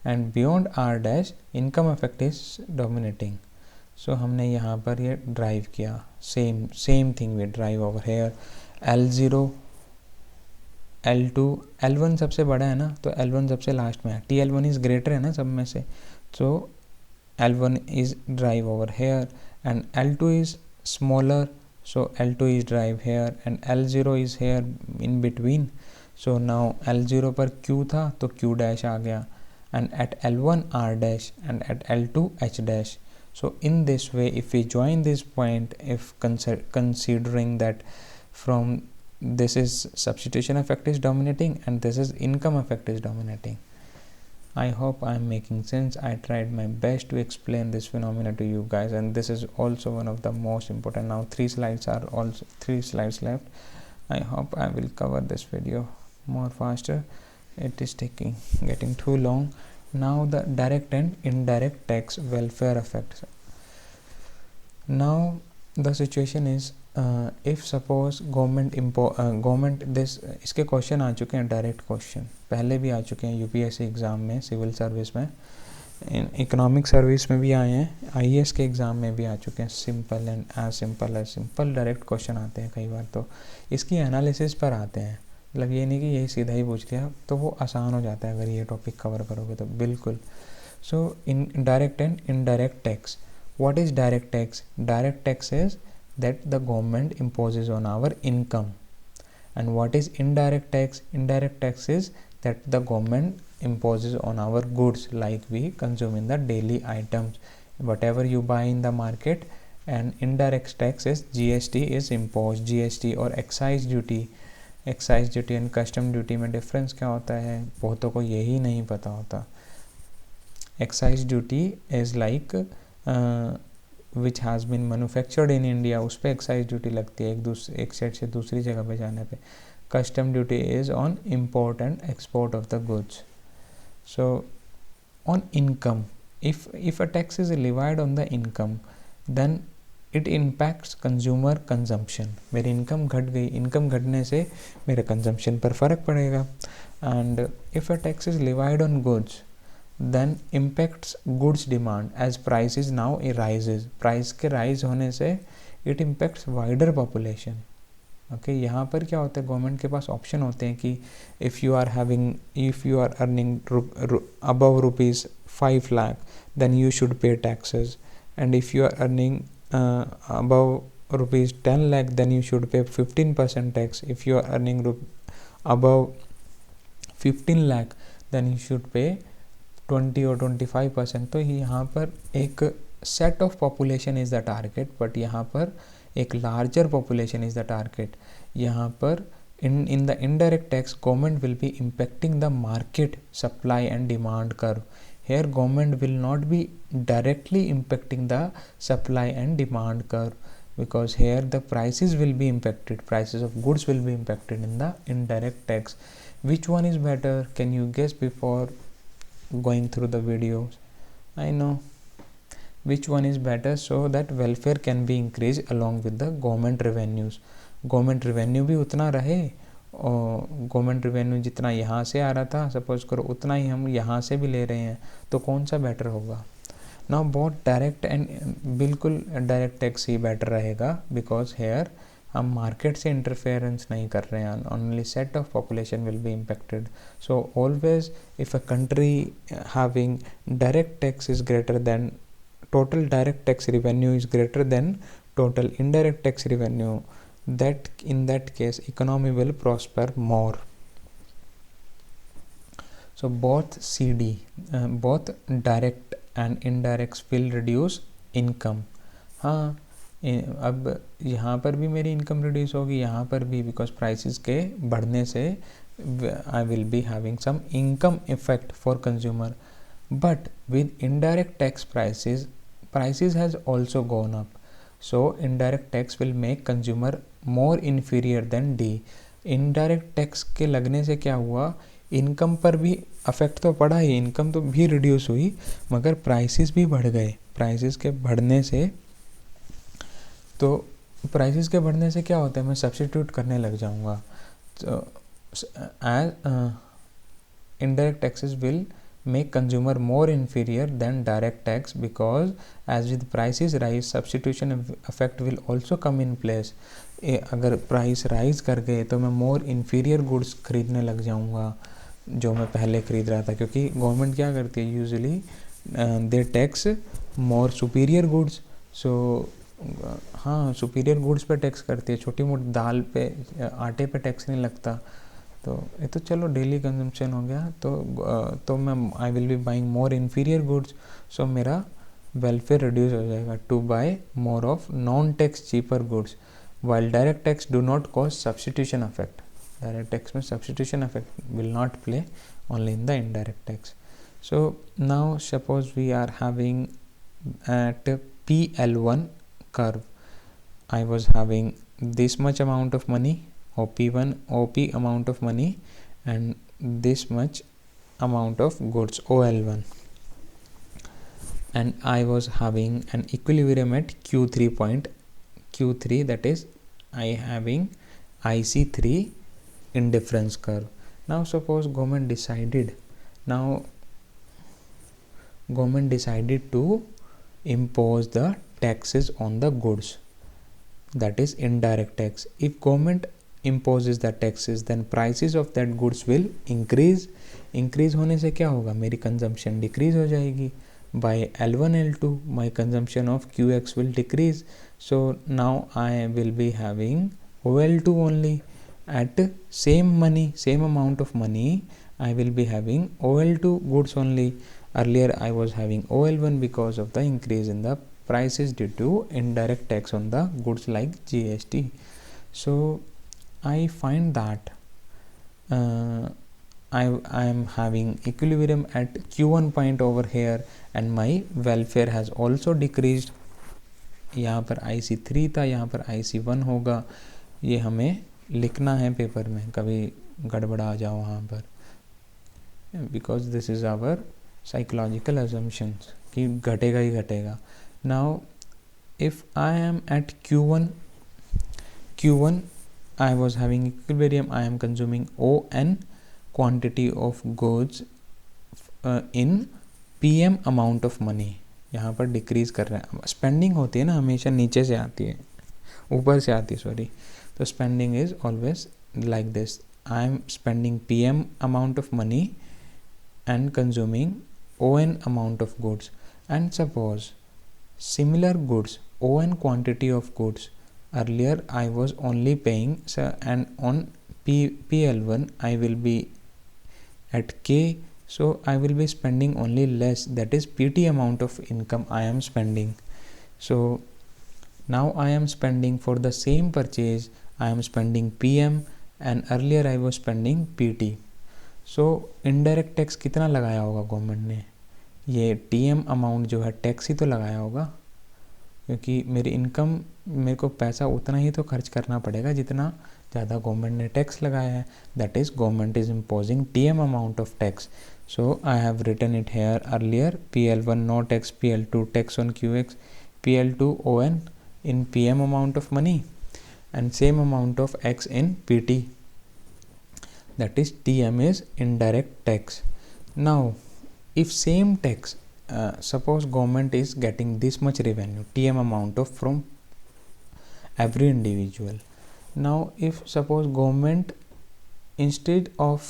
and beyond R dash income effect is dominating. So हमने यहाँ पर ये ड्राइव किया, same thing we drive over here. L0, L2, L1 सबसे बड़ा है ना, तो L1 सबसे लास्ट में है, TL1 इज ग्रेटर है ना सब में से, so L1 is drive over here and L2 is smaller, So L2 is drive here and L0 is here in between. So now L0 पर Q था तो Q dash आ गया, and at L1 R dash and at L2 H dash. So in this way, if we join this point, if considering that from this is substitution effect is dominating and this is income effect is dominating. I hope I am making sense. I tried my best to explain this phenomena to you guys, and this is also one of the most important. Now 3 slides left. I hope I will cover this video more faster. It is getting too long. Now the direct and indirect tax welfare effects. Now the situation is if suppose government this, इसके question आ चुके हैं, direct question पहले भी आ चुके हैं UPSC exam में, civil service में, इकोनॉमिक सर्विस में भी आए हैं, आईएएस के एग्ज़ाम में भी आ चुके हैं. Simple and as simple direct question आते हैं कई बार. तो इसकी एनालिसिस पर आते हैं, मतलब ये नहीं कि यही सीधा ही पूछ लिया, तो वो आसान हो जाता है अगर ये टॉपिक कवर करोगे तो बिल्कुल. So in direct and indirect tax. What is direct tax? Direct tax is that the government imposes on our income. And what is indirect tax? Indirect tax is that the government imposes on our goods, like we consume in the daily items, whatever you buy in the market. And indirect tax is GST is imposed. GST or excise duty. Excise duty and custom duty में difference क्या होता है, बहुतों को यही नहीं पता होता. Excise duty is like which has been manufactured in India, उस पर एक्साइज ड्यूटी लगती है एक स्टेट से दूसरी जगह पे जाने पे. Custom duty is on import and export of the goods. So on income, if a tax is levied on the income, then it impacts consumer consumption. मेरी इनकम घट गई, इनकम घटने से मेरे कंजम्पशन पर फ़र्क पड़ेगा. And if a tax is levied on goods, then impacts goods demand as prices now rises. Price के राइज होने से it impacts wider population. Okay, यहाँ पर क्या होता है, गवर्नमेंट के पास ऑप्शन होते हैं कि if you are earning above rupees 5 lakh, then you should pay taxes. And if you are earning above rupees 10 lakh, then you should pay 15% tax. If you are earning above 15 lakh, then you should pay 20 और 25%. तो यहाँ पर एक set of population is the target, but यहाँ पर एक larger population is the target. यहाँ पर in the indirect tax, government will be impacting the market supply and demand curve. Here government will not be directly impacting the supply and demand curve, because here the prices will be impacted, prices of goods will be impacted in the indirect tax. Which one is better? Can you guess before going through the videos? I know which one is better, so that welfare can be increased along with the government revenues. Government revenue भी उतना रहे, और government revenue जितना यहाँ से आ रहा था, suppose करो उतना ही हम यहाँ से भी ले रहे हैं, तो कौन सा बेटर होगा? नाउ बहुत डायरेक्ट एंड बिल्कुल डायरेक्ट टैक्स ही बेटर रहेगा, बिकॉज हेयर हम मार्केट से इंटरफेरेंस नहीं कर रहे हैं, only set of population will be impacted. So always if a country having direct tax is greater then total direct tax revenue is greater then total indirect tax revenue, that in that case economy will prosper more. So both both direct and indirect will reduce income. हाँ, अब यहाँ पर भी मेरी income reduce होगी, यहाँ पर भी, बिकॉज प्राइसेस के बढ़ने से I will be having some income effect for consumer. But with indirect tax prices has also gone up. So indirect tax will make consumer more inferior than D. Indirect tax के लगने से क्या हुआ, income पर भी affect तो पड़ा ही, income तो भी रिड्यूस हुई, मगर प्राइसेस भी बढ़ गए. प्राइसेस के बढ़ने से, तो प्राइसेस के बढ़ने से क्या होता है, मैं सब्स्टिट्यूट करने लग जाऊंगा. तो as indirect taxes will make consumer more inferior than direct tax, because as with prices rise, substitution effect will also come in place. अगर प्राइस राइज कर गए तो मैं मोर इन्फीरियर गुड्स खरीदने लग जाऊंगा जो मैं पहले खरीद रहा था, क्योंकि गवर्नमेंट क्या करती है, usually they tax more superior goods. So हाँ सुपीरियर गुड्स पे टैक्स करती है, छोटी मोटी दाल पे आटे पे टैक्स नहीं लगता। तो ये तो चलो डेली कंजम्पशन हो गया। तो मैं I will be buying more inferior goods, so मेरा वेलफेयर रिड्यूस हो जाएगा to buy more of non tax cheaper goods, while direct tax do not cause substitution effect. Direct tax में substitution effect will not play, only in the indirect tax. So now suppose we are having at PL1 curve, I was having this much amount of money, OP1 OP amount of money, and this much amount of goods, OL1, and I was having an equilibrium at Q3, that is I having IC3 indifference curve. Now suppose government decided to impose the taxes on the goods, that is indirect tax. If government imposes the taxes, then prices of that goods will increase होने से क्या होगा, मेरी consumption decrease हो जाएगी. By L1 L2 my consumption of QX will decrease, so now I will be having OL2 only. At same amount of money, I will be having OL2 goods only. Earlier I was having OL1 because of the increase in the prices due to indirect tax on the goods like GST. So I find that I am having equilibrium at Q1 point over here, and my welfare has also decreased. यहाँ पर IC3 था, यहाँ पर IC1 होगा, ये हमें लिखना है पेपर में, कभी गड़बड़ा जाओ वहाँ पर, because this is our psychological assumptions कि घटेगा ही घटेगा. Now if I am at Q1 I was having equilibrium, I am consuming ON quantity of goods in PM amount of money. यहाँ पर डिक्रीज कर रहे हैं. स्पेंडिंग होती है ना हमेशा नीचे से आती है, ऊपर से आती है, sorry. So spending is always like this. I am spending PM amount of money and consuming ON amount of goods. And suppose similar goods, ON quantity of goods, earlier I was only paying, and on PL1 I will be at K, so I will be spending only less, that is PT amount of income I am spending. So now I am spending for the same purchase, I am spending PM, and earlier I was spending PT. So indirect tax कितना लगाया होगा government ने, ये TM amount जो है tax ही तो लगाया होगा, क्योंकि मेरी इनकम, मेरे को पैसा उतना ही तो खर्च करना पड़ेगा जितना ज़्यादा गवर्नमेंट ने टैक्स लगाया है. That is government is imposing TM amount of tax. So I have written it here earlier, PL1 no tax, PL2 tax on QX, PL2 ON in PM amount of money, and same amount of X in PT, that is TM is indirect tax. Now if same tax, suppose government is getting this much revenue, TM amount of from every individual. Now if suppose government instead of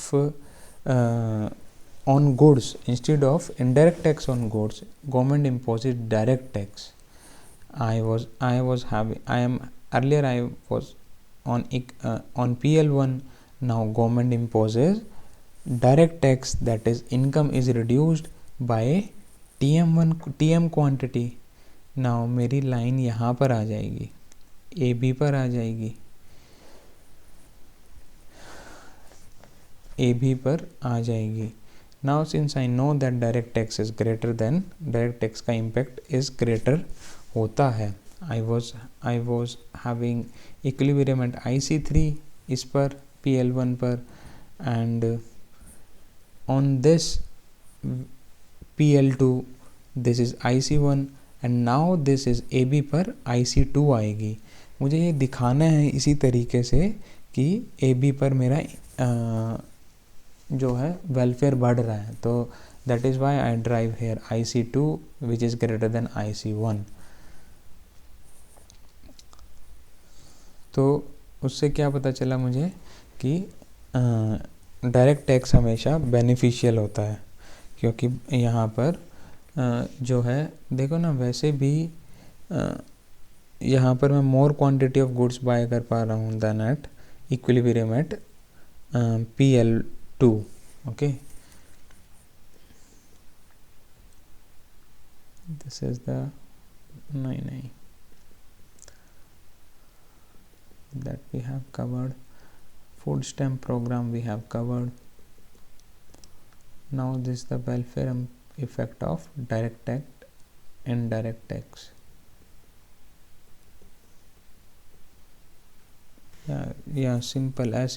on goods, instead of indirect tax on goods, government imposes direct tax. I was on PL1. Now government imposes direct tax, that is income is reduced by TM quantity. Now मेरी line यहाँ पर आ जाएगी, AB पर आ जाएगी, AB पर आ जाएगी. Now since I know that direct tax is greater than, direct tax का impact is greater होता है. I was having equilibrium at IC3 इस पर, PL1 पर, and on this PL2 this is IC1, and now this is AB पर IC2 आएगी. मुझे ये दिखाना है इसी तरीके से कि AB पर मेरा जो है वेलफेयर बढ़ रहा है, तो that is why I drive here IC2 which is greater than IC1. तो उससे क्या पता चला मुझे कि डायरेक्ट टैक्स हमेशा बेनिफिशियल होता है, क्योंकि यहाँ पर जो है देखो ना, वैसे भी यहाँ पर मैं more quantity of goods buy कर पा रहा हूँ then at equilibrium at PL2. Okay, this is the नहीं that we have covered. Food stamp program we have covered. Now this is the welfare effect of direct tax, indirect tax. Yeah, simple as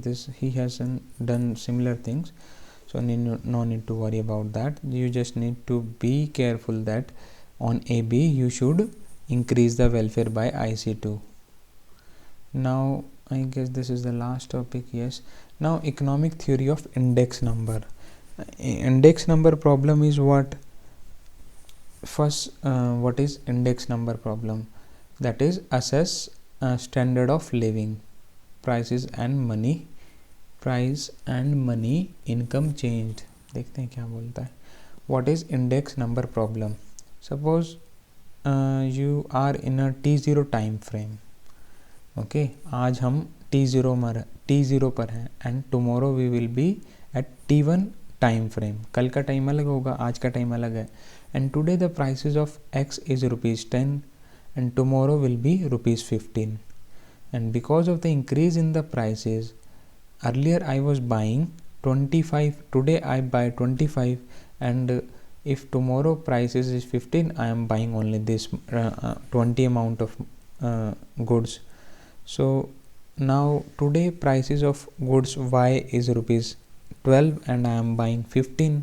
this. He has done similar things, so no need to worry about that. You just need to be careful that on AB you should increase the welfare by IC2. Now I guess this is the last topic. Yes, now economic theory of index number. Index number problem is what? First, what is index number problem? That is assess standard of living, prices and money, price and money income changed. देखते हैं क्या बोलता है. What is index number problem? Suppose you are in a T0 time frame. ओके, आज हम T0 पर हैं and tomorrow we will be at T1 time frame. कल का टाइम अलग होगा, आज का टाइम अलग है. And today the prices of X is ₹10 and tomorrow will be ₹15. And because of the increase in the prices, earlier I was buying 25, today I buy 25, and if tomorrow prices is 15, I am buying only this 20 amount of goods. So now today prices of goods Y is ₹12 and I am buying 15.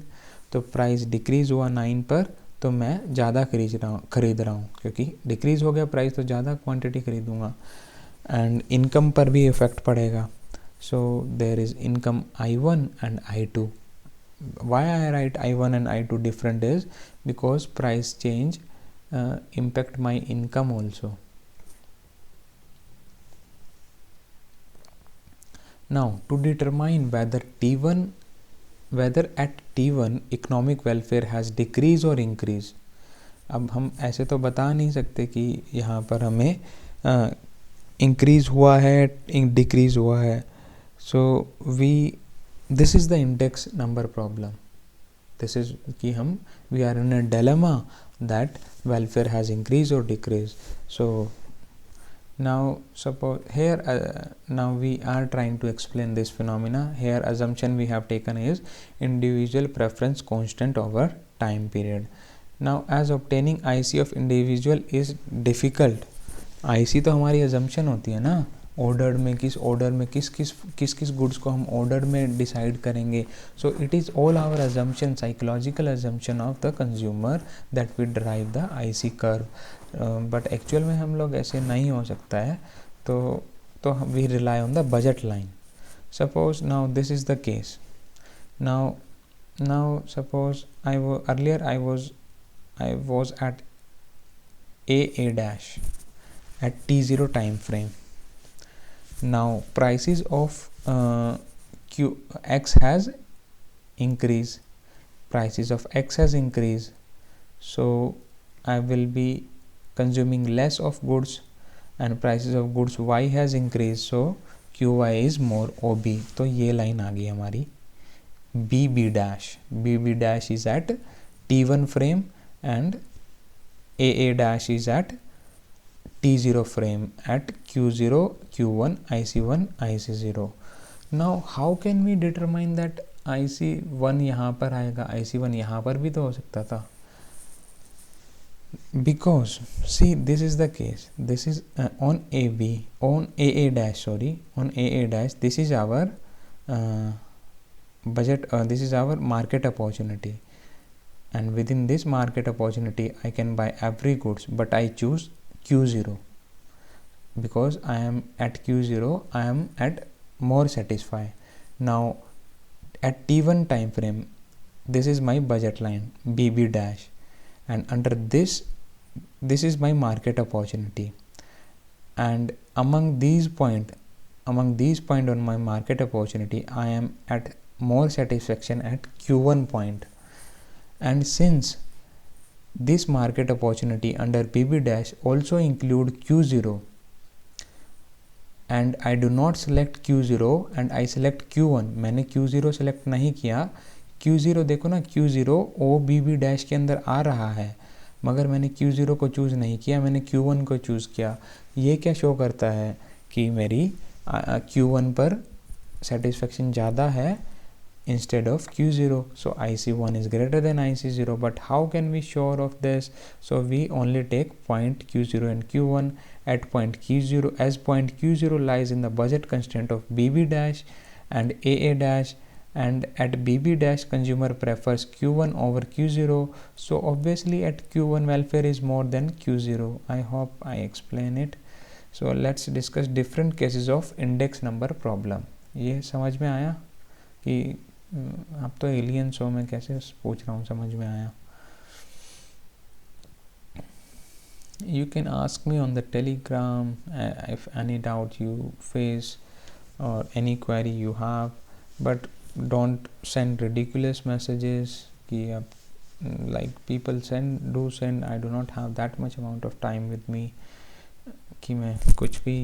तो price decrease हुआ 9 पर, तो मैं ज़्यादा खरीद रहा हूँ क्योंकि डिक्रीज हो गया प्राइस, तो ज़्यादा क्वांटिटी खरीदूँगा. एंड इनकम पर भी इफ़ेक्ट पड़ेगा. So there is income I1 and I2. Why I write I1 and I2 different is because price change impact my income also. Now to determine whether at T1 economic welfare has decreased or increased. अब हम ऐसे तो बता नहीं सकते कि यहाँ पर हमें इंक्रीज हुआ है, डिक्रीज हुआ है. So this is the index number problem. This is कि हम we are in a dilemma that welfare has increased or decreased. So now suppose here now we are trying to explain this phenomena. Here assumption we have taken is individual preference constant over time period. Now as obtaining IC of individual is difficult. IC तो हमारी assumption होती है ना, order में किस goods को हम order में डिसाइड करेंगे. So it is all our assumption, psychological assumption of the consumer that we drive the IC curve. But actual में हम लोग ऐसे नहीं हो सकता है, तो we rely on the budget line. Suppose now this is the case. Now suppose earlier I was at AA dash at T0 time frame. Now prices of X has increased, prices of X has increased, so I will be consuming less of goods, and prices of goods Y has increased, so QY is more OB. तो ये line आ गई हमारी BB dash is at T1 frame and AA dash is at T0 frame at Q0, Q1, IC1, IC0. Now how can we determine that IC1 यहाँ पर आएगा, IC1 यहाँ पर भी तो हो सकता था. Because see this is the case, this is on AA dash this is our budget, this is our market opportunity, and within this market opportunity I can buy every goods, but I choose Q0 because I am at Q0, I am at more satisfied. Now at T1 time frame, this is my budget line BB dash, and under this is my market opportunity, and among these point on my market opportunity I am at more satisfaction at Q1 point. And since This market opportunity under PB dash also include Q0 and I do not select Q0 and I select Q1. मैंने Q0 select नहीं किया. Q0 देखो ना, Q0 OBB dash के अंदर आ रहा है, मगर मैंने Q0 को चूज़ नहीं किया, मैंने Q1 को चूज़ किया. ये क्या शो करता है कि मेरी Q1 पर सेटिस्फेक्शन ज़्यादा है instead of Q0. So IC1 is greater than IC0. But how can we sure of this? So we only take point Q0 and Q1. At point Q0, as point Q0 lies in the budget constraint of BB dash and AA dash, and at BB dash consumer prefers Q1 over Q0. So obviously at Q1 welfare is more than Q0. I hope I explain it. So let's discuss different cases of index number problem. ये समझ में आया कि अब तो alien show में कैसे पूछ रहा हूँ, समझ में आया. You can ask me on the Telegram if any doubt you face or any query you have, but don't send ridiculous messages कि अब like people do send. I do not have that much amount of time with me कि मैं कुछ भी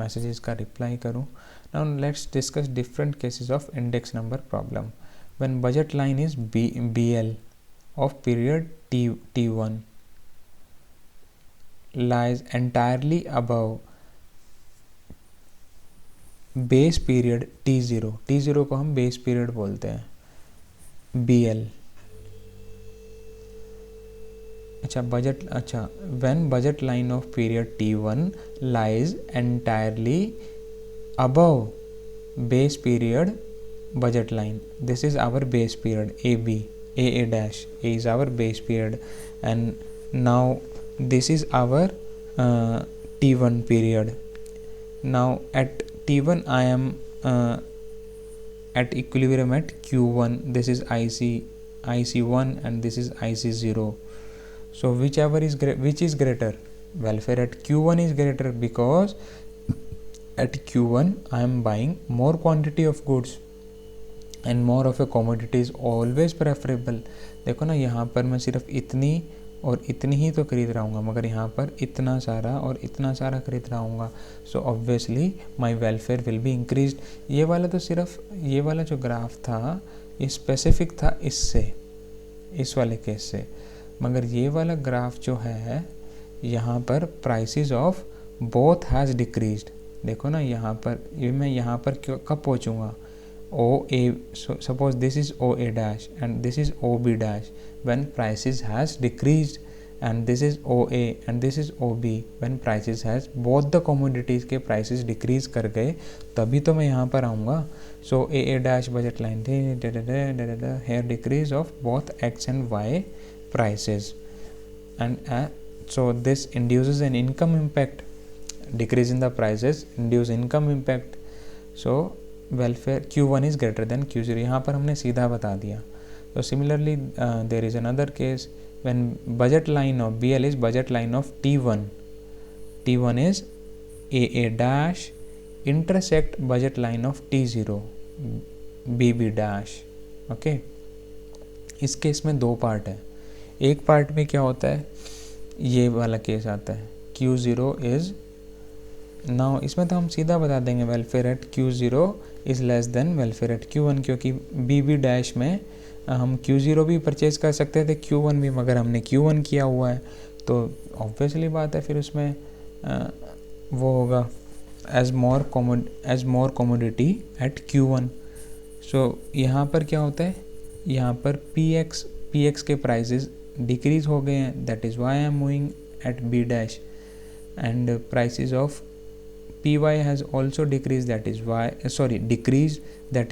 messages का reply करूँ. Now let's discuss different cases of index number problem. When budget line is BL of period T1 lies entirely above base period T0. T0 को हम base period बोलते हैं. BL. When budget line of period T1 lies entirely above base period budget line, this is our base period AB, AA dash. A is our base period, and now this is our T1 period. Now at T1 I am at equilibrium at Q1. This is IC1 and this is IC0. So which is greater? Welfare at Q1 is greater because at Q1 I am buying more quantity of goods and more of a commodity is always preferable. देखो ना, यहाँ पर मैं सिर्फ इतनी और इतनी ही तो खरीद रहा हूँ, मगर यहाँ पर इतना सारा और इतना सारा खरीद रहा हूँ. So obviously my welfare will be increased. ये वाला तो सिर्फ, ये वाला जो ग्राफ था ये स्पेसिफिक था इससे, इस वाले केस से, मगर ये वाला ग्राफ जो है यहाँ पर prices of both has decreased. देखो ना, यहाँ पर ये मैं यहाँ पर कब पहुँचूँगा? OA, so suppose this is OA dash and this is OB dash, when prices has decreased, and this is OA and this is OB, when prices has both the commodities के prices decrease कर गए, तभी तो मैं यहाँ पर आऊँगा. So AA dash budget line here decrease of both X and Y prices, and so this induces an income impact. Decrease in the prices induce income impact. So welfare Q1 is greater then Q0. यहाँ पर हमने सीधा बता दिया. तो similarly there is another case when budget line of BL is budget line of T1. T1 is AA dash intersect budget line of T0 BB dash. Okay, इस case में दो पार्ट है. एक पार्ट में क्या होता है, ये वाला केस आता है Q0 इज़, नाउ इसमें तो हम सीधा बता देंगे welfare at Q0 is less than welfare at Q1, क्योंकि BB डैश में हम Q0 भी परचेज़ कर सकते थे, Q1 भी, मगर हमने Q1 किया हुआ है, तो ऑब्वियसली बात है फिर उसमें वो होगा एज मोर कमोडिटी एट Q1. सो यहाँ पर क्या होता है, यहाँ पर PX के प्राइसेस डिक्रीज़ हो गए हैं, that is Y I am moving at B dash, and prices of PY has also decreased, that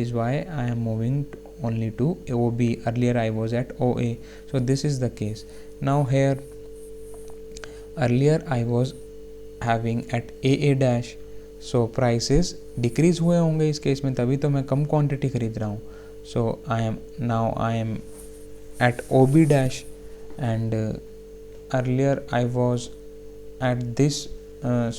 is why I am moving only to OB. Earlier I was at OA. So this is the case. Now here, earlier I was having at AA dash. So prices decrease हुए होंगे इस case में, तभी तो मैं कम quantity खरीद रहा हूँ. So I am at OB dash, and earlier I was at this.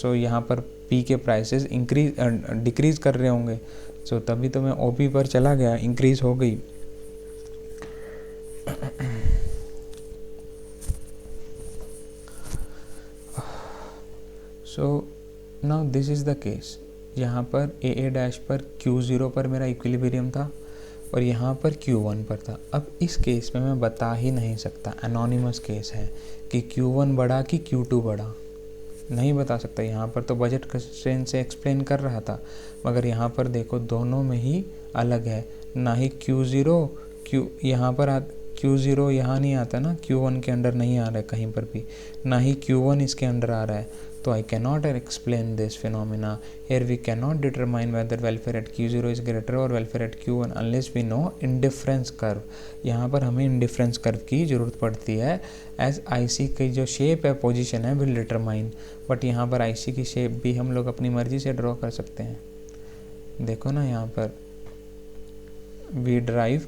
So यहाँ पर P के प्राइसेस डिक्रीज़ कर रहे होंगे, सो तभी तो मैं OP पर चला गया, इंक्रीज़ हो गई. So now this is the case, यहाँ पर ए डैश पर Q0 पर मेरा इक्विलिब्रियम था और यहाँ पर Q1 पर था। अब इस केस में मैं बता ही नहीं सकता, एनोनिमस केस है, कि Q1 बढ़ा कि Q2 बढ़ा, नहीं बता सकता। यहाँ पर तो बजट कंस्ट्रेंट से एक्सप्लेन कर रहा था, मगर यहाँ पर देखो दोनों में ही अलग है। ना ही Q0 यहाँ पर Q0 यहाँ नहीं आता ना, Q1 के अंडर नहीं आ रहा है कहीं पर भी, ना ही Q1 इसके अंडर आ रहा है। तो I cannot explain this phenomena. Here we cannot determine whether welfare at Q0 is greater or welfare at Q1 unless we know indifference curve. यहाँ पर हमें indifference curve की ज़रूरत पड़ती है, as IC की जो शेप है, पोजीशन है, will determine. बट यहाँ पर IC की शेप भी हम लोग अपनी मर्जी से ड्रॉ कर सकते हैं। देखो ना यहाँ पर we drive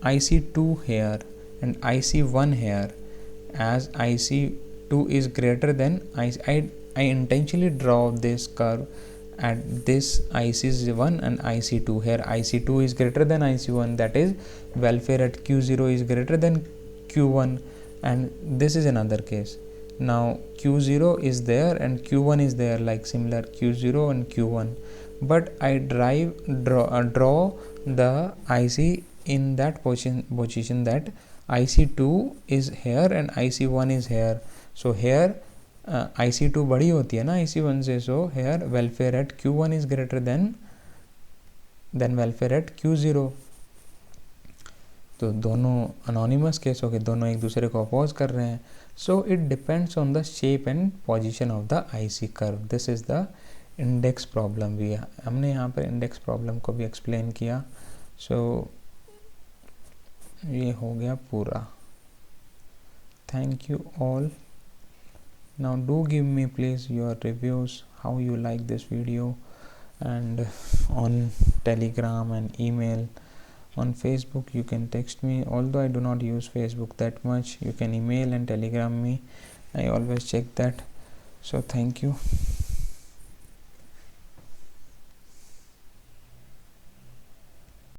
IC2 here and IC1 here, as IC2 is greater than I intentionally draw this curve at this IC1 and IC2. Here IC2 is greater than IC1, that is welfare at Q0 is greater than Q1, and this is another case. Now Q0 is there and Q1 is there, like similar Q0 and Q1, but I draw the IC in that position that IC2 is here and IC1 is here. So here IC2 बड़ी होती है ना IC1 से, so here welfare at Q1 is greater than welfare at Q0. तो दोनों anonymous case हो गए, दोनों एक दूसरे को अपोज कर रहे हैं। So it depends on the shape and position of the IC curve. This is the index problem भी है, हमने यहाँ पर इंडेक्स प्रॉब्लम को भी एक्सप्लेन किया। सो ये हो गया पूरा। Thank you all. Now do give me please your reviews, how you like this video, and on Telegram and email. On Facebook you can text me, although I do not use Facebook that much. You can email and Telegram me, I always check that. So thank you.